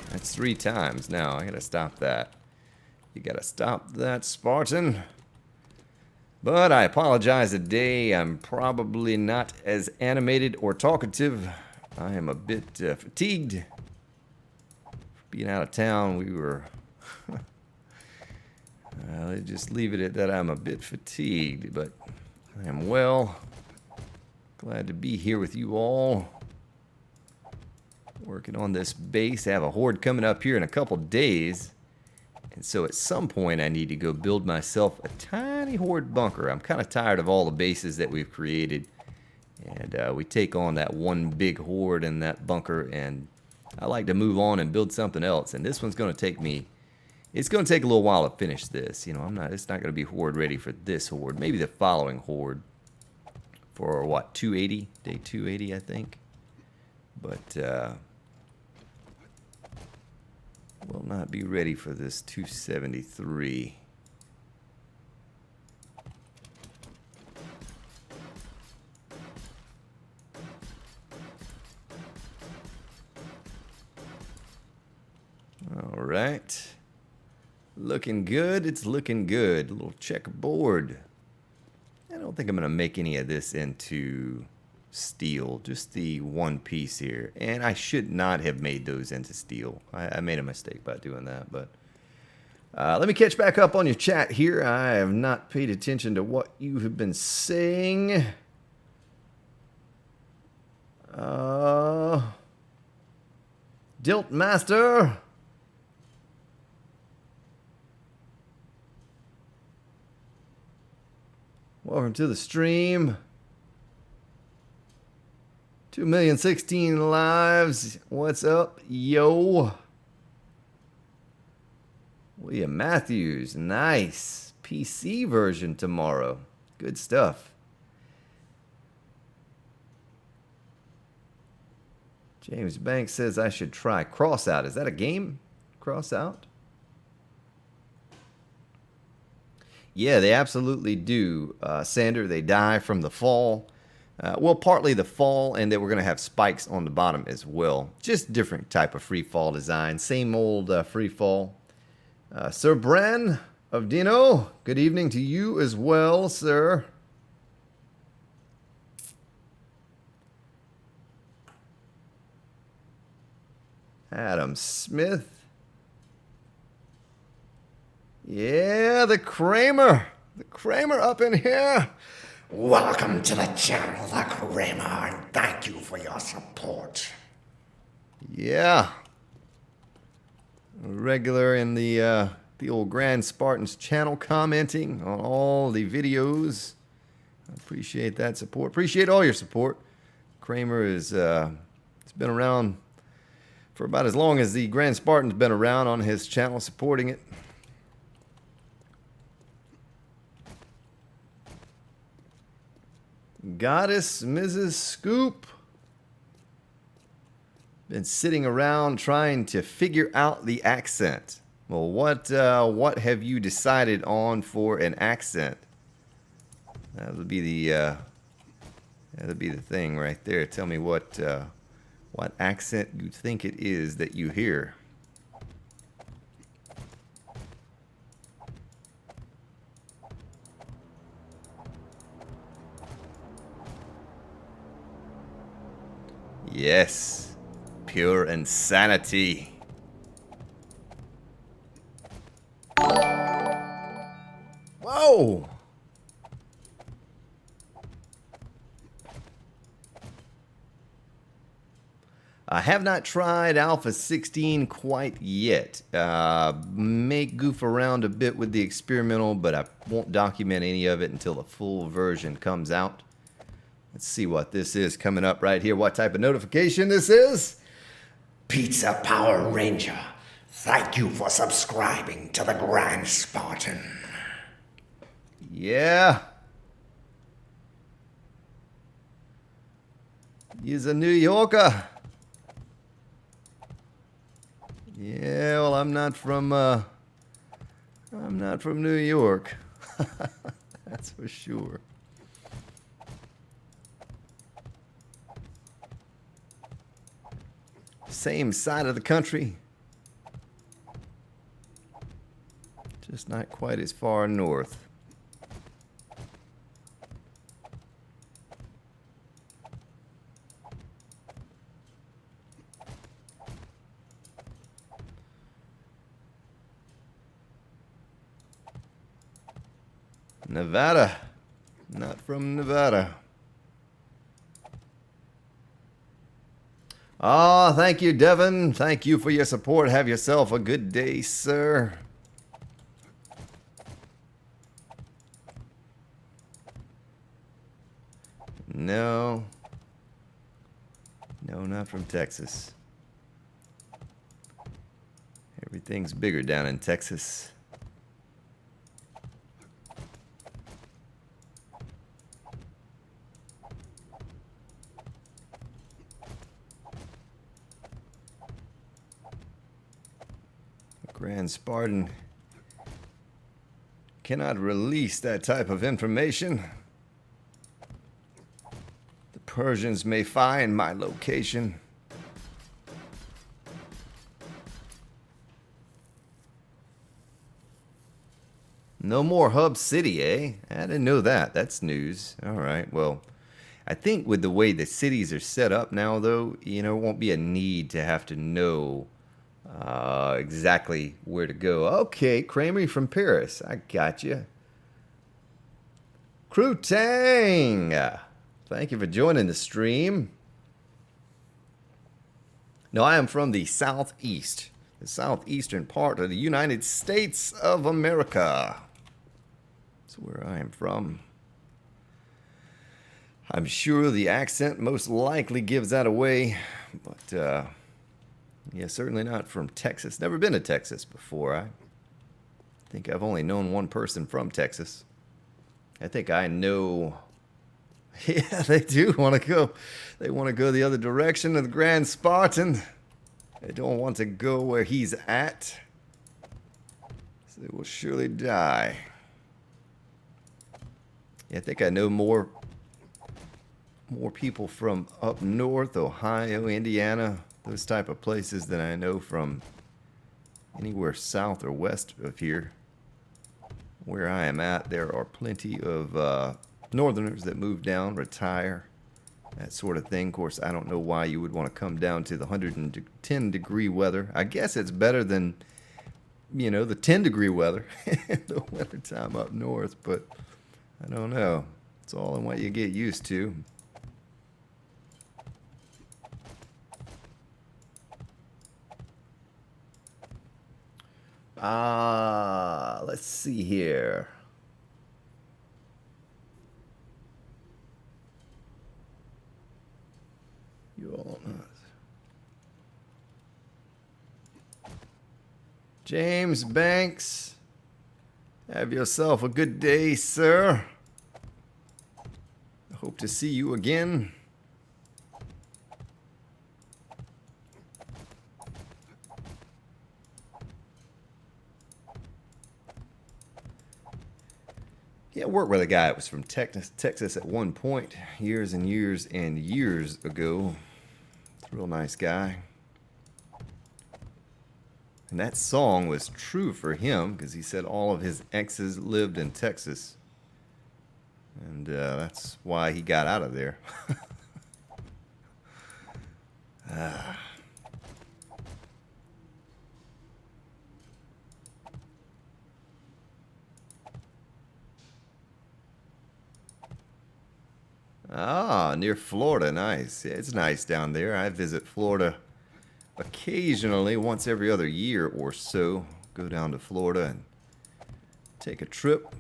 S1: That's 3 times now. I gotta stop that. You gotta stop that, Spartan. But I apologize today. I'm probably not as animated or talkative. I am a bit fatigued. Being out of town, we were... just leave it at that. I'm a bit fatigued, but I am well. Glad to be here with you all. Working on this base. I have a horde coming up here in a couple days. And so at some point I need to go build myself a tiny horde bunker. I'm kind of tired of all the bases that we've created. And we take on that one big horde in that bunker. And I like to move on and build something else. And this one's going to take me... It's going to take a little while to finish this. You know, it's not going to be horde ready for this horde. Maybe the following horde. For what, 280? Day 280, I think. But... will not be ready for this 273. right. Looking good. It's looking good. A little checkerboard. I don't think I'm going to make any of this into steel. Just the one piece here. And I should not have made those into steel. I made a mistake by doing that. But let me catch back up on your chat here. I have not paid attention to what you have been saying. Dilt Master. Welcome to the stream. 2,016 lives. What's up, yo? William Matthews, nice. PC version tomorrow. Good stuff. James Banks says I should try Crossout. Is that a game? Crossout? Yeah, they absolutely do, Sander. They die from the fall. Well, partly the fall, and that we're going to have spikes on the bottom as well. Just different type of free fall design. Same old free fall. Sir Bran of Dino, good evening to you as well, sir. Adam Smith. Yeah, the Kramer. The Kramer up in here.
S2: Welcome to the channel, the Kramer, and thank you for your support.
S1: Yeah. Regular in the old Grand Spartans channel, commenting on all the videos. I appreciate that support. Appreciate all your support. Kramer is it's been around for about as long as the Grand Spartan's been around on his channel, supporting it. Goddess Mrs. Scoop. Been sitting around trying to figure out the accent. Well, what have you decided on for an accent? That'll be the thing right there. Tell me what accent you think it is that you hear. Yes, pure insanity. Whoa! I have not tried Alpha 16 quite yet. May goof around a bit with the experimental, but I won't document any of it until the full version comes out. Let's see what this is coming up right here. What type of notification this is?
S2: Pizza Power Ranger, thank you for subscribing to the Grand Spartan.
S1: Yeah. He's a New Yorker. Yeah, well, I'm not from New York. That's for sure. Same side of the country, just not quite as far north. Nevada, not from Nevada. Ah, thank you, Devin. Thank you for your support. Have yourself a good day, sir. No. No, not from Texas. Everything's bigger down in Texas. Grand Spartan cannot release that type of information. The Persians may find my location. No more Hub City, eh? I didn't know that. That's news. All right. Well, I think with the way the cities are set up now, though, it won't be a need to have to know exactly where to go. Okay, Kramer from Paris. I got you. Crew Tang! Thank you for joining the stream. No, I am from the southeast, the southeastern part of the United States of America. That's where I am from. I'm sure the accent most likely gives that away, but yeah, certainly not from Texas. Never been to Texas before. I think I've only known one person from Texas. I think I know. Yeah, they do want to go. They want to go the other direction of the Grand Spartan. They don't want to go where he's at. So they will surely die. Yeah, I think I know more people from up north, Ohio, Indiana, those type of places than I know from anywhere south or west of here. Where I am at, there are plenty of northerners that move down, retire, that sort of thing. Of course, I don't know why you would want to come down to the 110-degree weather. I guess it's better than, the 10-degree weather in the wintertime up north, but I don't know. It's all in what you get used to. Let's see here. You all know. James Banks, have yourself a good day, sir. I hope to see you again. Yeah, I worked with a guy that was from Texas at one point, years and years and years ago. Real nice guy. And that song was true for him because he said all of his exes lived in Texas. And that's why he got out of there. Near Florida. Nice. Yeah, it's nice down there. I visit Florida occasionally, once every other year or so. Go down to Florida and take a trip.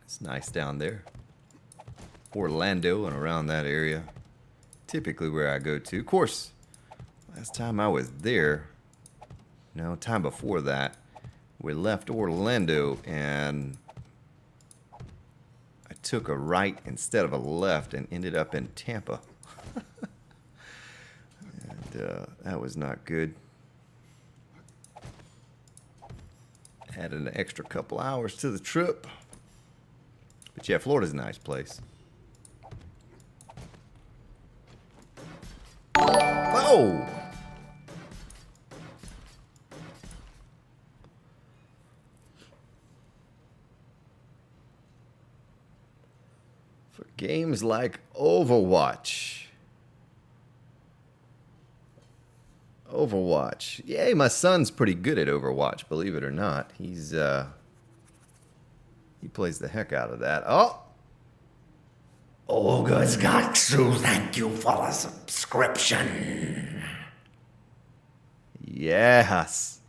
S1: It's nice down there. Orlando and around that area. Typically where I go to. Of course, last time I was there, time before that, we left Orlando and I took a right instead of a left and ended up in Tampa. And that was not good. Added an extra couple hours to the trip. But yeah, Florida's a nice place. Oh! For games like Overwatch. Yay, my son's pretty good at Overwatch, believe it or not. He plays the heck out of that. Oh!
S2: Ogre's Gatsu, thank you for the subscription.
S1: Yes.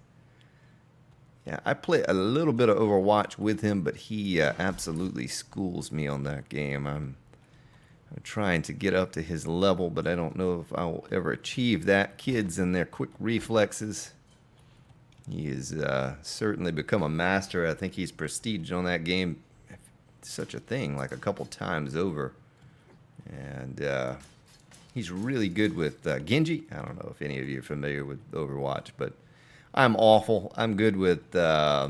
S1: Yeah, I play a little bit of Overwatch with him, but he absolutely schools me on that game. I'm trying to get up to his level, but I don't know if I will ever achieve that. Kids and their quick reflexes. He has certainly become a master. I think he's prestiged on that game, such a thing, like a couple times over. And he's really good with Genji. I don't know if any of you are familiar with Overwatch, but I'm awful. I'm good with, I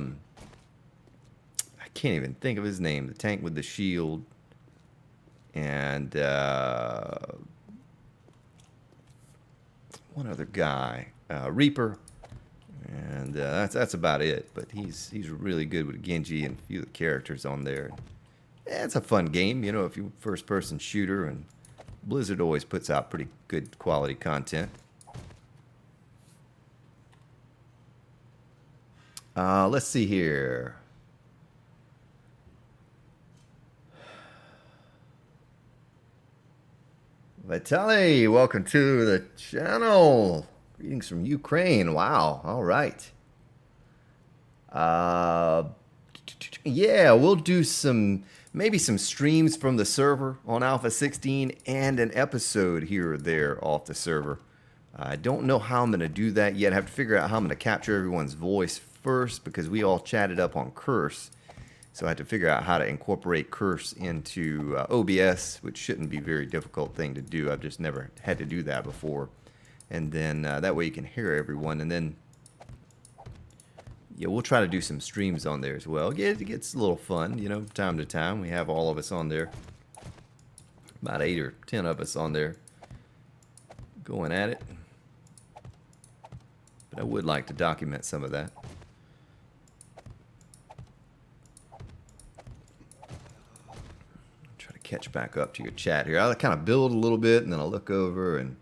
S1: can't even think of his name, the tank with the shield. And one other guy, Reaper, and that's about it. But he's really good with Genji and a few of the characters on there. Yeah, it's a fun game, you know, if you first person shooter, and Blizzard always puts out pretty good quality content. Let's see here. Vitaly, welcome to the channel. Greetings from Ukraine. Wow. All right. Yeah, we'll do maybe some streams from the server on Alpha 16 and an episode here or there off the server. I don't know how I'm going to do that yet. I have to figure out how I'm going to capture everyone's voice first, because we all chatted up on Curse. So I had to figure out how to incorporate Curse into OBS, which shouldn't be a very difficult thing to do. I've just never had to do that before. And then that way you can hear everyone. And then, yeah, we'll try to do some streams on there as well. Yeah, it gets a little fun, you know, time to time. We have all of us on there. About 8 or 10 of us on there going at it. But I would like to document some of that. Catch back up to your chat here. I'll kind of build a little bit, and then I'll look over, and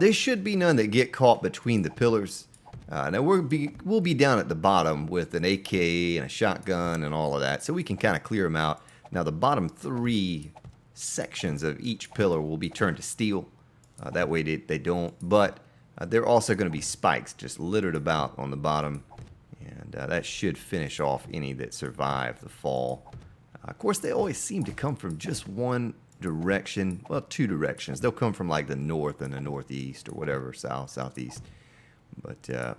S1: there should be none that get caught between the pillars. Now we'll be down at the bottom with an AK and a shotgun and all of that, so we can kind of clear them out. Now the bottom 3 sections of each pillar will be turned to steel. That way they don't. But they're also going to be spikes just littered about on the bottom. And that should finish off any that survive the fall. Of course, they always seem to come from just one direction. Well, 2 directions. They'll come from like the north and the northeast, or whatever, south, southeast. But yeah,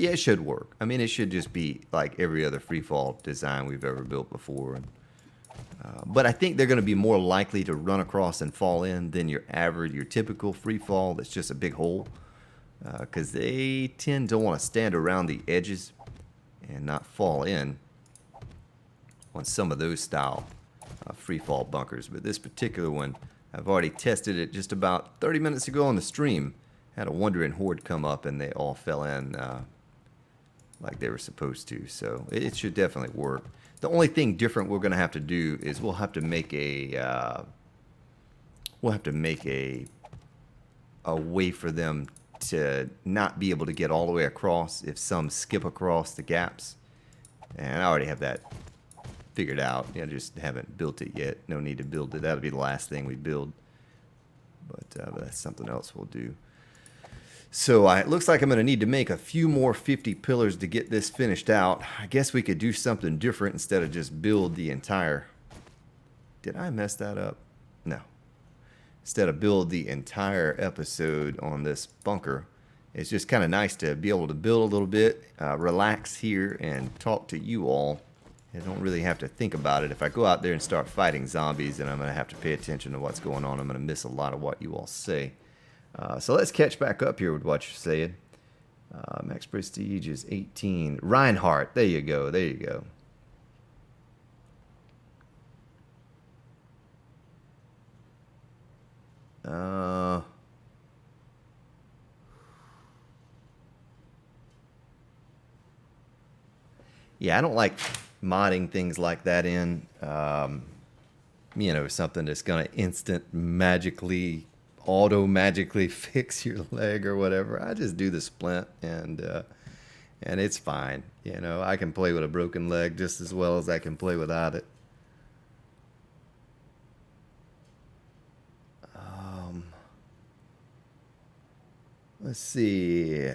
S1: it should work. I mean, it should just be like every other freefall design we've ever built before. But I think they're going to be more likely to run across and fall in than your typical freefall that's just a big hole. Because they tend to want to stand around the edges and not fall in on some of those style free fall bunkers. But this particular one, I've already tested it just about 30 minutes ago on the stream. Had a wandering horde come up, and they all fell in like they were supposed to. So it should definitely work. The only thing different we're going to have to do is we'll have to make a way for them to not be able to get all the way across if some skip across the gaps. And I already have that figured out. You know, just haven't built it yet. No need to build it. That'll be the last thing we build. But that's something else we'll do. So it looks like I'm going to need to make a few more 50 pillars to get this finished out. I guess we could do something different instead of just build the entire... Did I mess that up? No. Instead of build the entire episode on this bunker, it's just kind of nice to be able to build a little bit, relax here, and talk to you all. I don't really have to think about it. If I go out there and start fighting zombies, then I'm going to have to pay attention to what's going on. I'm going to miss a lot of what you all say. So let's catch back up here with what you're saying. Max Prestige is 18. Reinhardt, there you go, there you go. Yeah, I don't like modding things like that in. You know, something that's going to auto-magically fix your leg or whatever. I just do the splint, and it's fine. You know, I can play with a broken leg just as well as I can play without it. Let's see.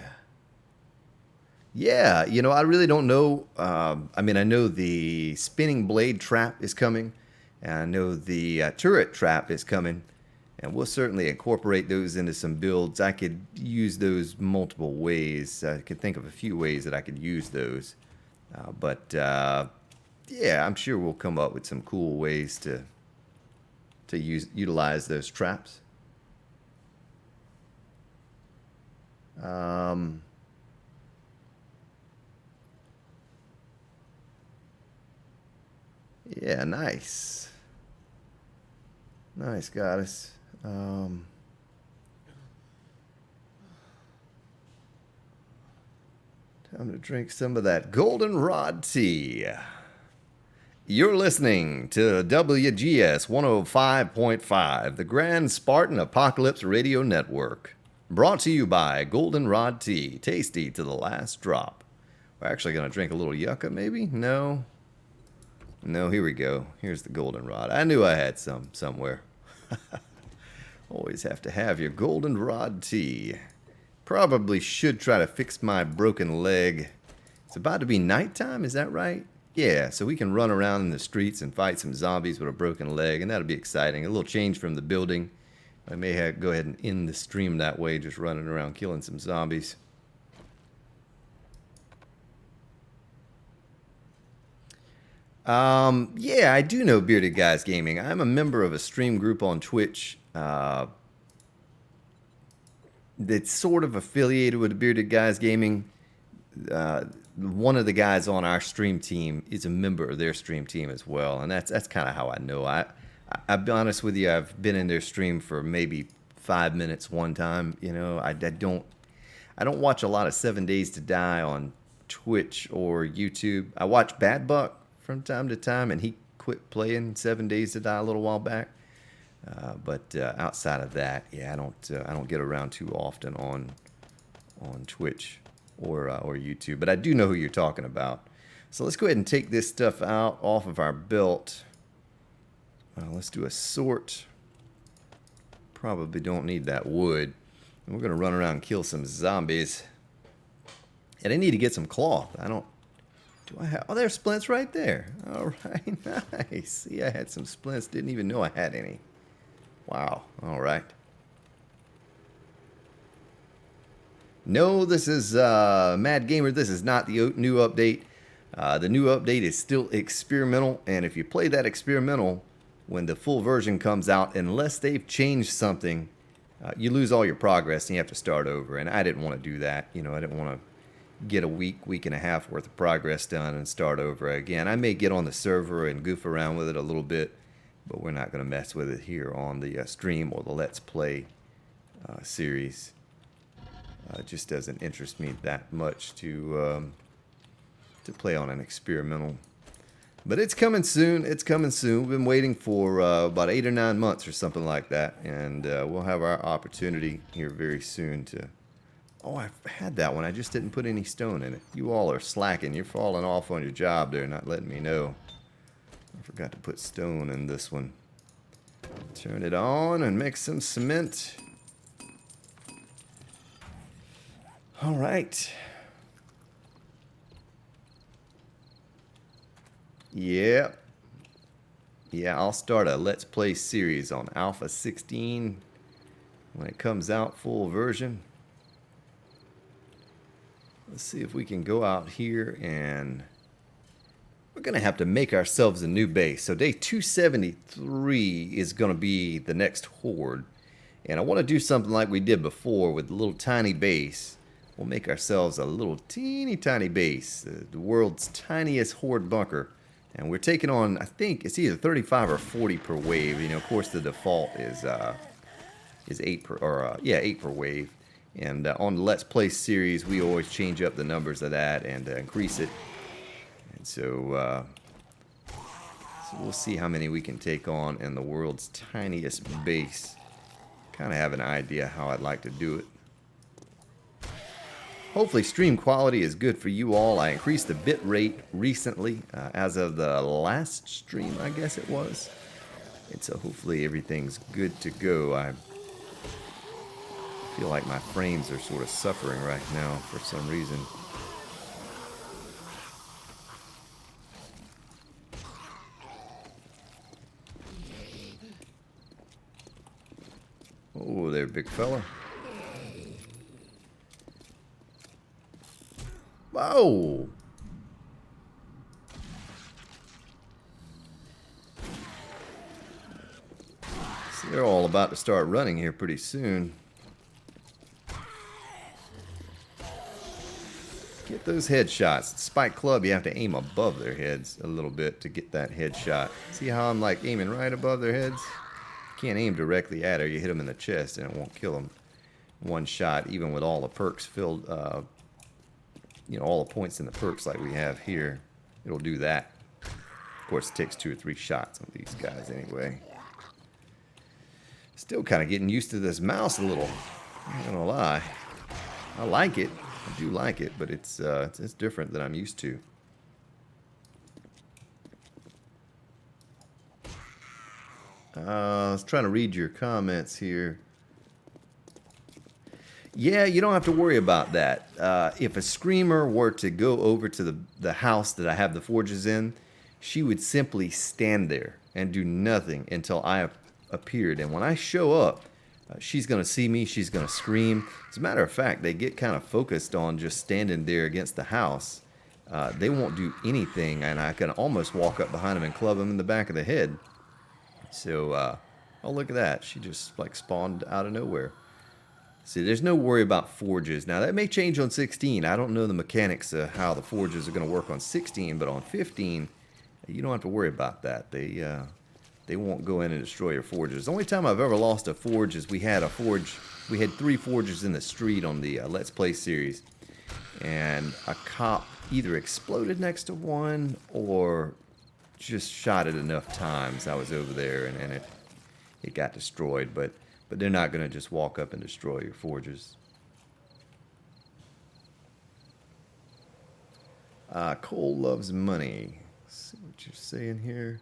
S1: Yeah, you know, I really don't know. I mean, I know the spinning blade trap is coming, and I know the turret trap is coming, and we'll certainly incorporate those into some builds. I could use those multiple ways. I could think of a few ways that I could use those. Yeah, I'm sure we'll come up with some cool ways to utilize those traps. Yeah, nice. Nice, goddess. I'm going to drink some of that goldenrod tea. You're listening to WGS 105.5, the Grand Spartan Apocalypse Radio Network. Brought to you by Goldenrod Tea, tasty to the last drop. We're actually going to drink a little yucca, maybe? No. No, here we go. Here's the goldenrod. I knew I had some somewhere. Always have to have your goldenrod tea. Probably should try to fix my broken leg. It's about to be nighttime, is that right? Yeah, so we can run around in the streets and fight some zombies with a broken leg, and that'll be exciting. A little change from the building. I may go ahead and end the stream that way, just running around killing some zombies. Yeah, I do know Bearded Guys Gaming. I'm a member of a stream group on Twitch that's sort of affiliated with Bearded Guys Gaming. One of the guys on our stream team is a member of their stream team as well, and that's kind of how I know. I'll be honest with you, I've been in their stream for maybe 5 minutes one time. You know, I don't watch a lot of 7 Days to Die on Twitch or YouTube. I watch Bad Buck from time to time, and he quit playing 7 Days to Die a little while back. But outside of that, yeah, I don't get around too often on Twitch or YouTube. But I do know who you're talking about. So let's go ahead and take this stuff out off of our belt. Let's do a sort. Probably don't need that wood. And we're gonna run around and kill some zombies. And I need to get some cloth. Do I have? Oh, there's splints right there. All right, nice. See, I had some splints. Didn't even know I had any. Wow. All right. No, this is Mad Gamer. This is not the new update. The new update is still experimental, and if you play that experimental, when the full version comes out, unless they've changed something, you lose all your progress and you have to start over. And I didn't want to do that. You know, I didn't want to get a week and a half worth of progress done and start over again. I may get on the server and goof around with it a little bit, but we're not going to mess with it here on the stream or the Let's Play series. It just doesn't interest me that much to play on an experimental. But it's coming soon. It's coming soon. We've been waiting for about 8 or 9 months or something like that, and we'll have our opportunity here very soon to. Oh, I had that one. I just didn't put any stone in it. You all are slacking. You're falling off on your job there, not letting me know. I forgot to put stone in this one. Turn it on and make some cement. All right. Yeah. Yeah, I'll start a Let's Play series on Alpha 16 when it comes out full version. Let's see if we can go out here, and we're going to have to make ourselves a new base. So day 273 is going to be the next horde. And I want to do something like we did before with a little tiny base. We'll make ourselves a little teeny tiny base, the world's tiniest horde bunker. And we're taking on, I think it's either 35 or 40 per wave. You know, of course the default is 8 per wave. And on the Let's Play series, we always change up the numbers of that and increase it. And so we'll see how many we can take on in the world's tiniest base. Kind of have an idea how I'd like to do it. Hopefully stream quality is good for you all. I increased the bit rate recently, as of the last stream, I guess it was. And so hopefully everything's good to go. I feel like my frames are sort of suffering right now for some reason. Oh, there, big fella. Whoa! So they're all about to start running here pretty soon. Get those headshots. Spike Club, you have to aim above their heads a little bit to get that headshot. See how I'm like aiming right above their heads? Can't aim directly at her. You hit them in the chest and it won't kill them. One shot, even with all the perks filled you know, all the points in the perks like we have here. It'll do that. Of course, it takes 2 or 3 shots on these guys anyway. Still kind of getting used to this mouse a little. I'm not gonna lie. I like it. I do like it, but it's different than I'm used to. I was trying to read your comments here. Yeah, you don't have to worry about that. If a screamer were to go over to the house that I have the forges in, she would simply stand there and do nothing until I appeared. And when I show up, she's going to see me, she's going to scream. As a matter of fact, they get kind of focused on just standing there against the house. They won't do anything, and I can almost walk up behind them and club them in the back of the head. So, oh, look at that. She just, like, spawned out of nowhere. See, there's no worry about forges. Now, that may change on 16. I don't know the mechanics of how the forges are going to work on 16, but on 15, you don't have to worry about that. They won't go in and destroy your forges. The only time I've ever lost a forge is we had 3 forges in the street on the Let's Play series. And a cop either exploded next to one or just shot it enough times. I was over there and it got destroyed, but they're not going to just walk up and destroy your forges. Cole loves money. Let's see what you're saying here.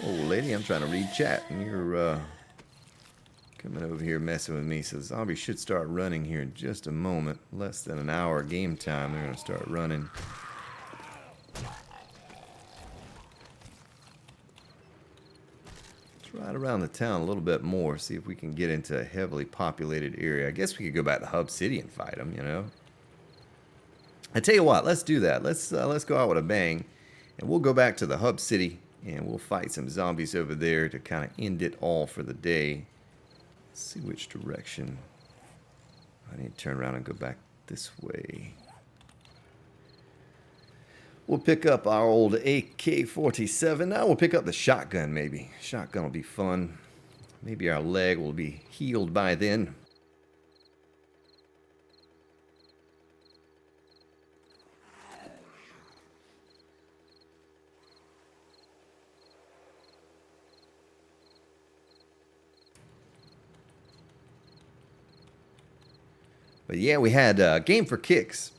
S1: Oh, lady, I'm trying to read chat, and you're coming over here messing with me. So zombies should start running here in just a moment. Less than an hour game time, they're going to start running. Let's ride around the town a little bit more, see if we can get into a heavily populated area. I guess we could go back to Hub City and fight them, you know. I tell you what, let's do that. Let's go out with a bang, and we'll go back to the Hub City, and we'll fight some zombies over there to kind of end it all for the day. Let's see which direction. I need to turn around and go back this way. We'll pick up our old AK-47. Now we'll pick up the shotgun, maybe. Shotgun will be fun. Maybe our leg will be healed by then. But yeah, we had Game for Kicks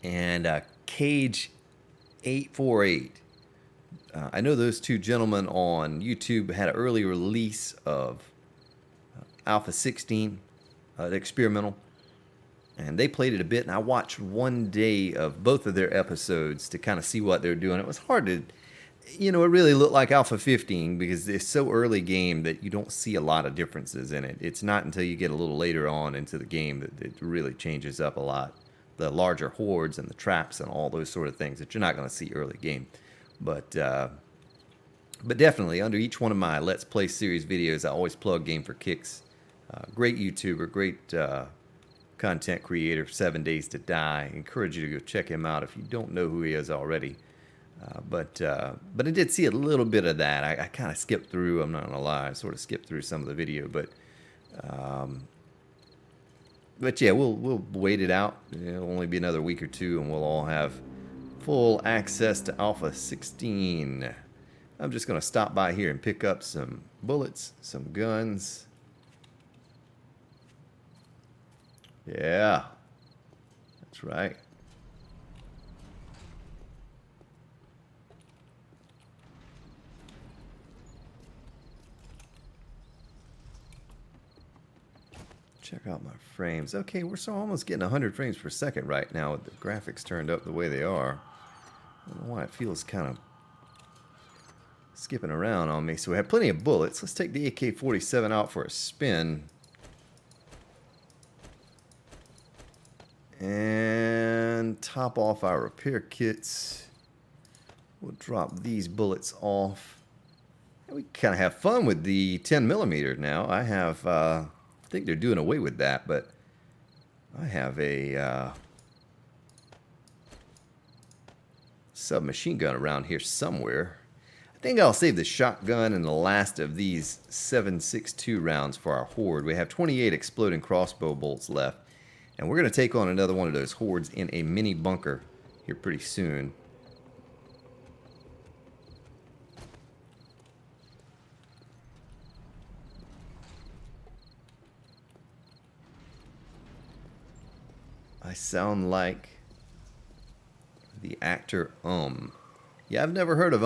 S1: and Cage 848. I know those two gentlemen on YouTube had an early release of Alpha 16, the experimental, and they played it a bit, and I watched one day of both of their episodes to kind of see what they're doing. It was hard to, you know, it really looked like Alpha 15 because it's so early game that you don't see a lot of differences in it. It's not until you get a little later on into the game that it really changes up a lot. The larger hordes and the traps and all those sort of things that you're not going to see early game. But definitely, under each one of my Let's Play series videos, I always plug Game for Kicks. Great YouTuber, great content creator, 7 Days to Die. Encourage you to go check him out if you don't know who he is already. But I did see a little bit of that. I kind of skipped through. I'm not gonna lie, I sort of skipped through some of the video. But yeah, we'll wait it out. It'll only be another week or two, and we'll all have full access to Alpha 16. I'm just gonna stop by here and pick up some bullets, some guns. Yeah, that's right. Check out my frames. Okay, we're so almost getting 100 frames per second right now with the graphics turned up the way they are. I don't know why it feels kind of skipping around on me. So we have plenty of bullets. Let's take the AK-47 out for a spin. And top off our repair kits. We'll drop these bullets off. And we kind of have fun with the 10mm now. I have... I think they're doing away with that, but I have a submachine gun around here somewhere. I I think I'll save the shotgun and the last of these 7.62 rounds for our horde. We have 28 exploding crossbow bolts left. And we're going to take on another one of those hordes in a mini bunker here pretty soon. I sound like the actor Yeah, I've never heard of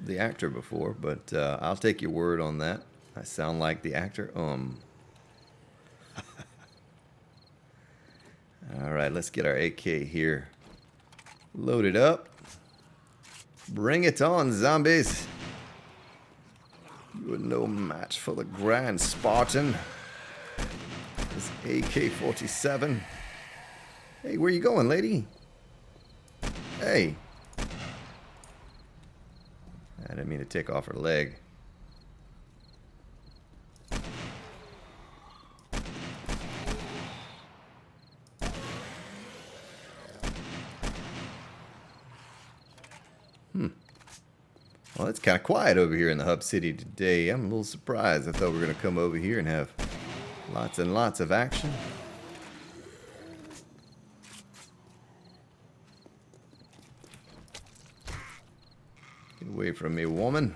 S1: the actor before, but I'll take your word on that. I sound like the actor Alright, let's get our AK here loaded up. Bring it on, zombies. You are no match for the Grand Spartan. This AK-47. Hey, where you going, lady? Hey. I didn't mean to take off her leg. Well, it's kind of quiet over here in the hub city today. I'm a little surprised. I thought we were going to come over here and have lots and lots of action. Get away from me, woman.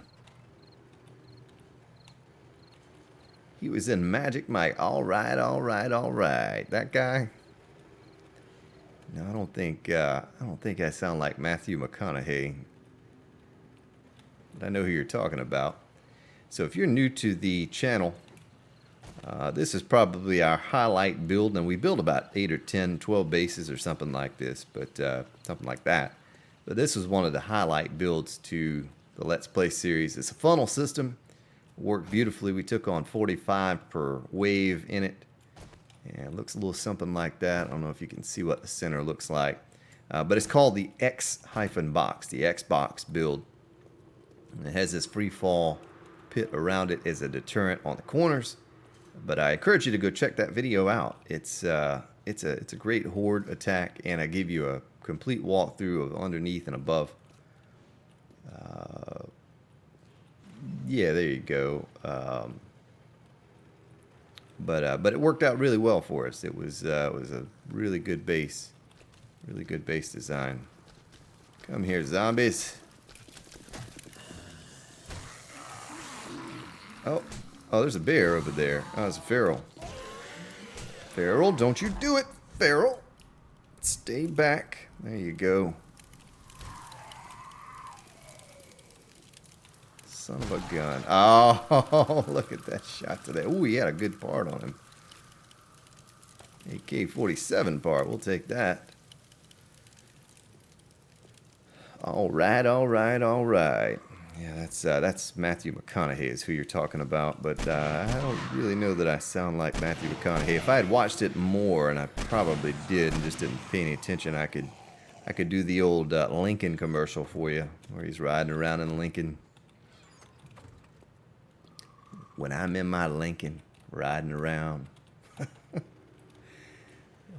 S1: He was in Magic Mike. All right, all right, all right. That guy. No, I don't think I sound like Matthew McConaughey. But I know who you're talking about. So if you're new to the channel, this is probably our highlight build, and we build about 8 or 10, 12 bases or something like this, but something like that. But this was one of the highlight builds to the Let's Play series. It's a funnel system. Worked beautifully. We took on 45 per wave in it. And it looks a little something like that. I don't know if you can see what the center looks like. But it's called the X-box, the X-box build. And it has this free fall pit around it as a deterrent on the corners. But I encourage you to go check that video out. It's a great horde attack, and I give you a complete walkthrough of underneath and above. Yeah, there you go. But it worked out really well for us. It was a really good base design. Come here, zombies. Oh, there's a bear over there. Oh, it's a feral. Feral, don't you do it, feral. Stay back. There you go. Son of a gun. Oh, look at that shot to that. Ooh, he had a good part on him. AK-47 part. We'll take that. All right, all right, all right. Yeah, that's Matthew McConaughey is who you're talking about, but I don't really know that I sound like Matthew McConaughey. If I had watched it more, and I probably did, and just didn't pay any attention, I could do the old Lincoln commercial for you, where he's riding around in Lincoln. When I'm in my Lincoln, riding around.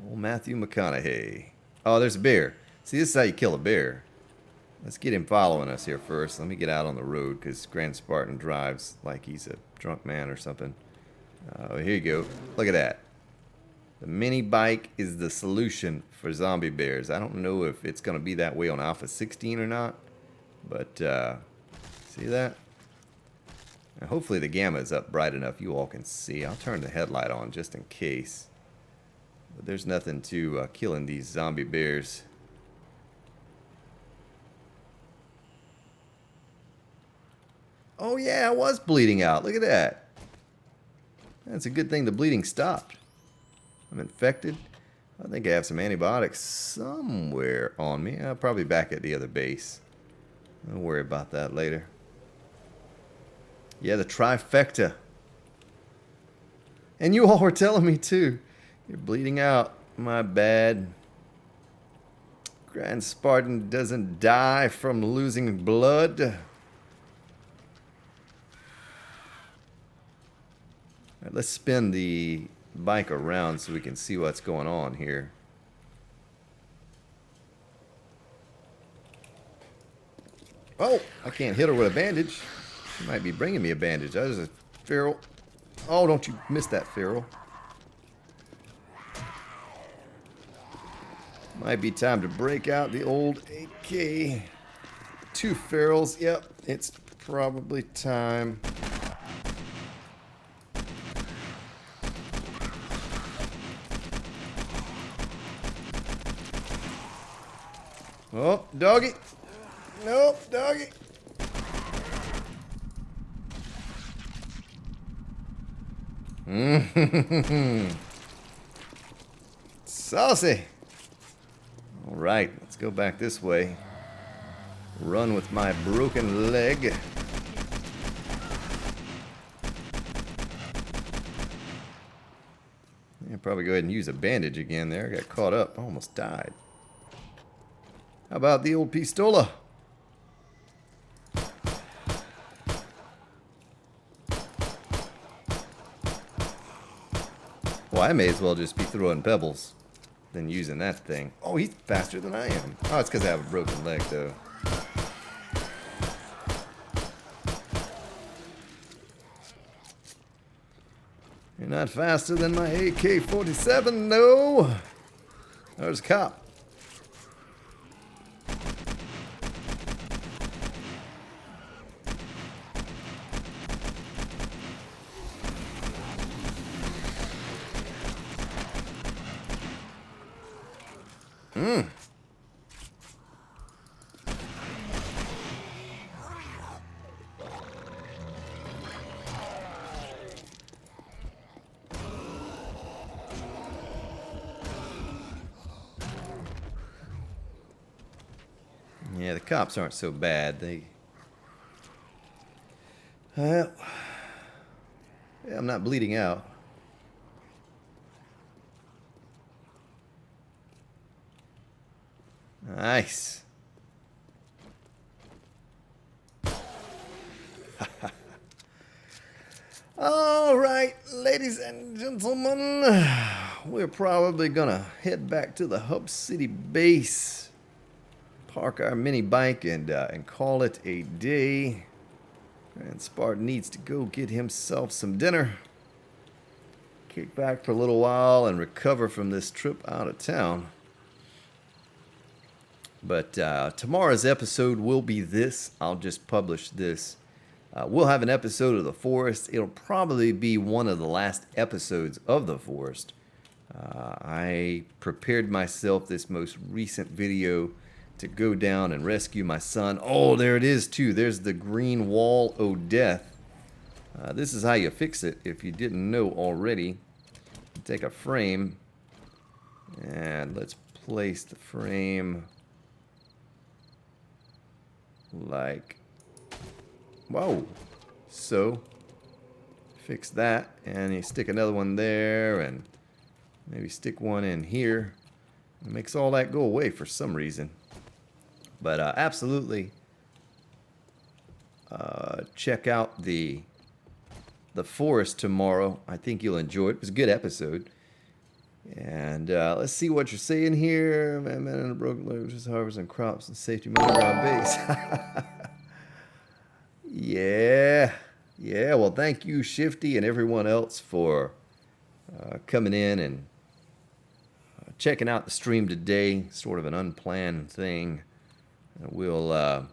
S1: Old Matthew McConaughey. Oh, there's a bear. See, this is how you kill a bear. Let's get him following us here first. Let me get out on the road, because Grand Spartan drives like he's a drunk man or something. Here you go. Look at that. The mini bike is the solution for zombie bears. I don't know if it's going to be that way on Alpha 16 or not, but see that? Now, hopefully the gamma is up bright enough you all can see. I'll turn the headlight on just in case. But there's nothing to killing these zombie bears. Oh yeah, I was bleeding out. Look at that. That's a good thing the bleeding stopped. I'm infected. I think I have some antibiotics somewhere on me. I'll probably back at the other base. Don't worry about that later. Yeah, the trifecta. And you all were telling me too. You're bleeding out. My bad. Grand Spartan doesn't die from losing blood. All right, let's spin the bike around so we can see what's going on here. Oh, I can't hit her with a bandage. She might be bringing me a bandage. That is a feral. Oh, don't you miss that feral. Might be time to break out the old AK. 2 ferals. Yep, it's probably time. Oh, doggy. Nope, doggy. Saucy. All right, let's go back this way. Run with my broken leg. I'll probably go ahead and use a bandage again there. I got caught up. I almost died. How about the old pistola? Well, I may as well just be throwing pebbles than using that thing. Oh, he's faster than I am. Oh, it's because I have a broken leg, though. You're not faster than my AK-47, no. There's a cop. Yeah, the cops aren't so bad. Yeah, I'm not bleeding out. Nice. All right, ladies and gentlemen, we're probably gonna head back to the Hub City base, park our mini bike, and call it a day. And Spartan needs to go get himself some dinner, kick back for a little while, and recover from this trip out of town. But tomorrow's episode will be this. I'll just publish this. We'll have an episode of The Forest. It'll probably be one of the last episodes of The Forest. I prepared myself this most recent video to go down and rescue my son. Oh, there it is, too. There's the green wall o' death. This is how you fix it if you didn't know already. Take a frame, and let's place the frame like, whoa, so fix that, and you stick another one there, and maybe stick one in here. It makes all that go away for some reason. But absolutely check out the Forest tomorrow. I think you'll enjoy it. It was a good episode. And let's see what you're saying here. Man in a broken leg, just harvesting crops and safety my underground base. Yeah. Well, thank you, Shifty, and everyone else for coming in and checking out the stream today. Sort of an unplanned thing. We'll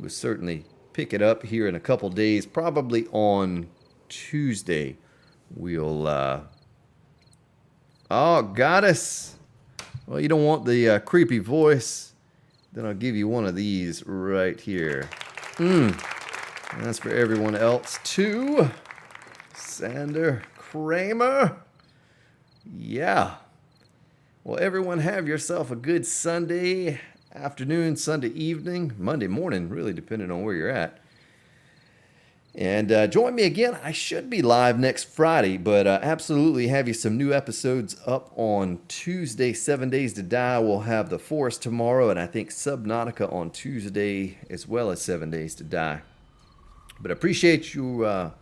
S1: certainly pick it up here in a couple days. Probably on Tuesday. We'll. Oh, goddess. Well, you don't want the creepy voice. Then I'll give you one of these right here. That's for everyone else, too. Sander Kramer. Yeah. Well, everyone have yourself a good Sunday afternoon, Sunday evening, Monday morning, really depending on where you're at. And join me again. I should be live next Friday, but absolutely have you some new episodes up on Tuesday, 7 Days to Die. We'll have The Forest tomorrow, and I think Subnautica on Tuesday, as well as 7 Days to Die. But I appreciate your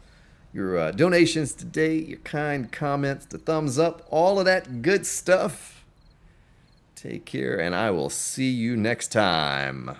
S1: donations today, your kind comments, the thumbs up, all of that good stuff. Take care, and I will see you next time.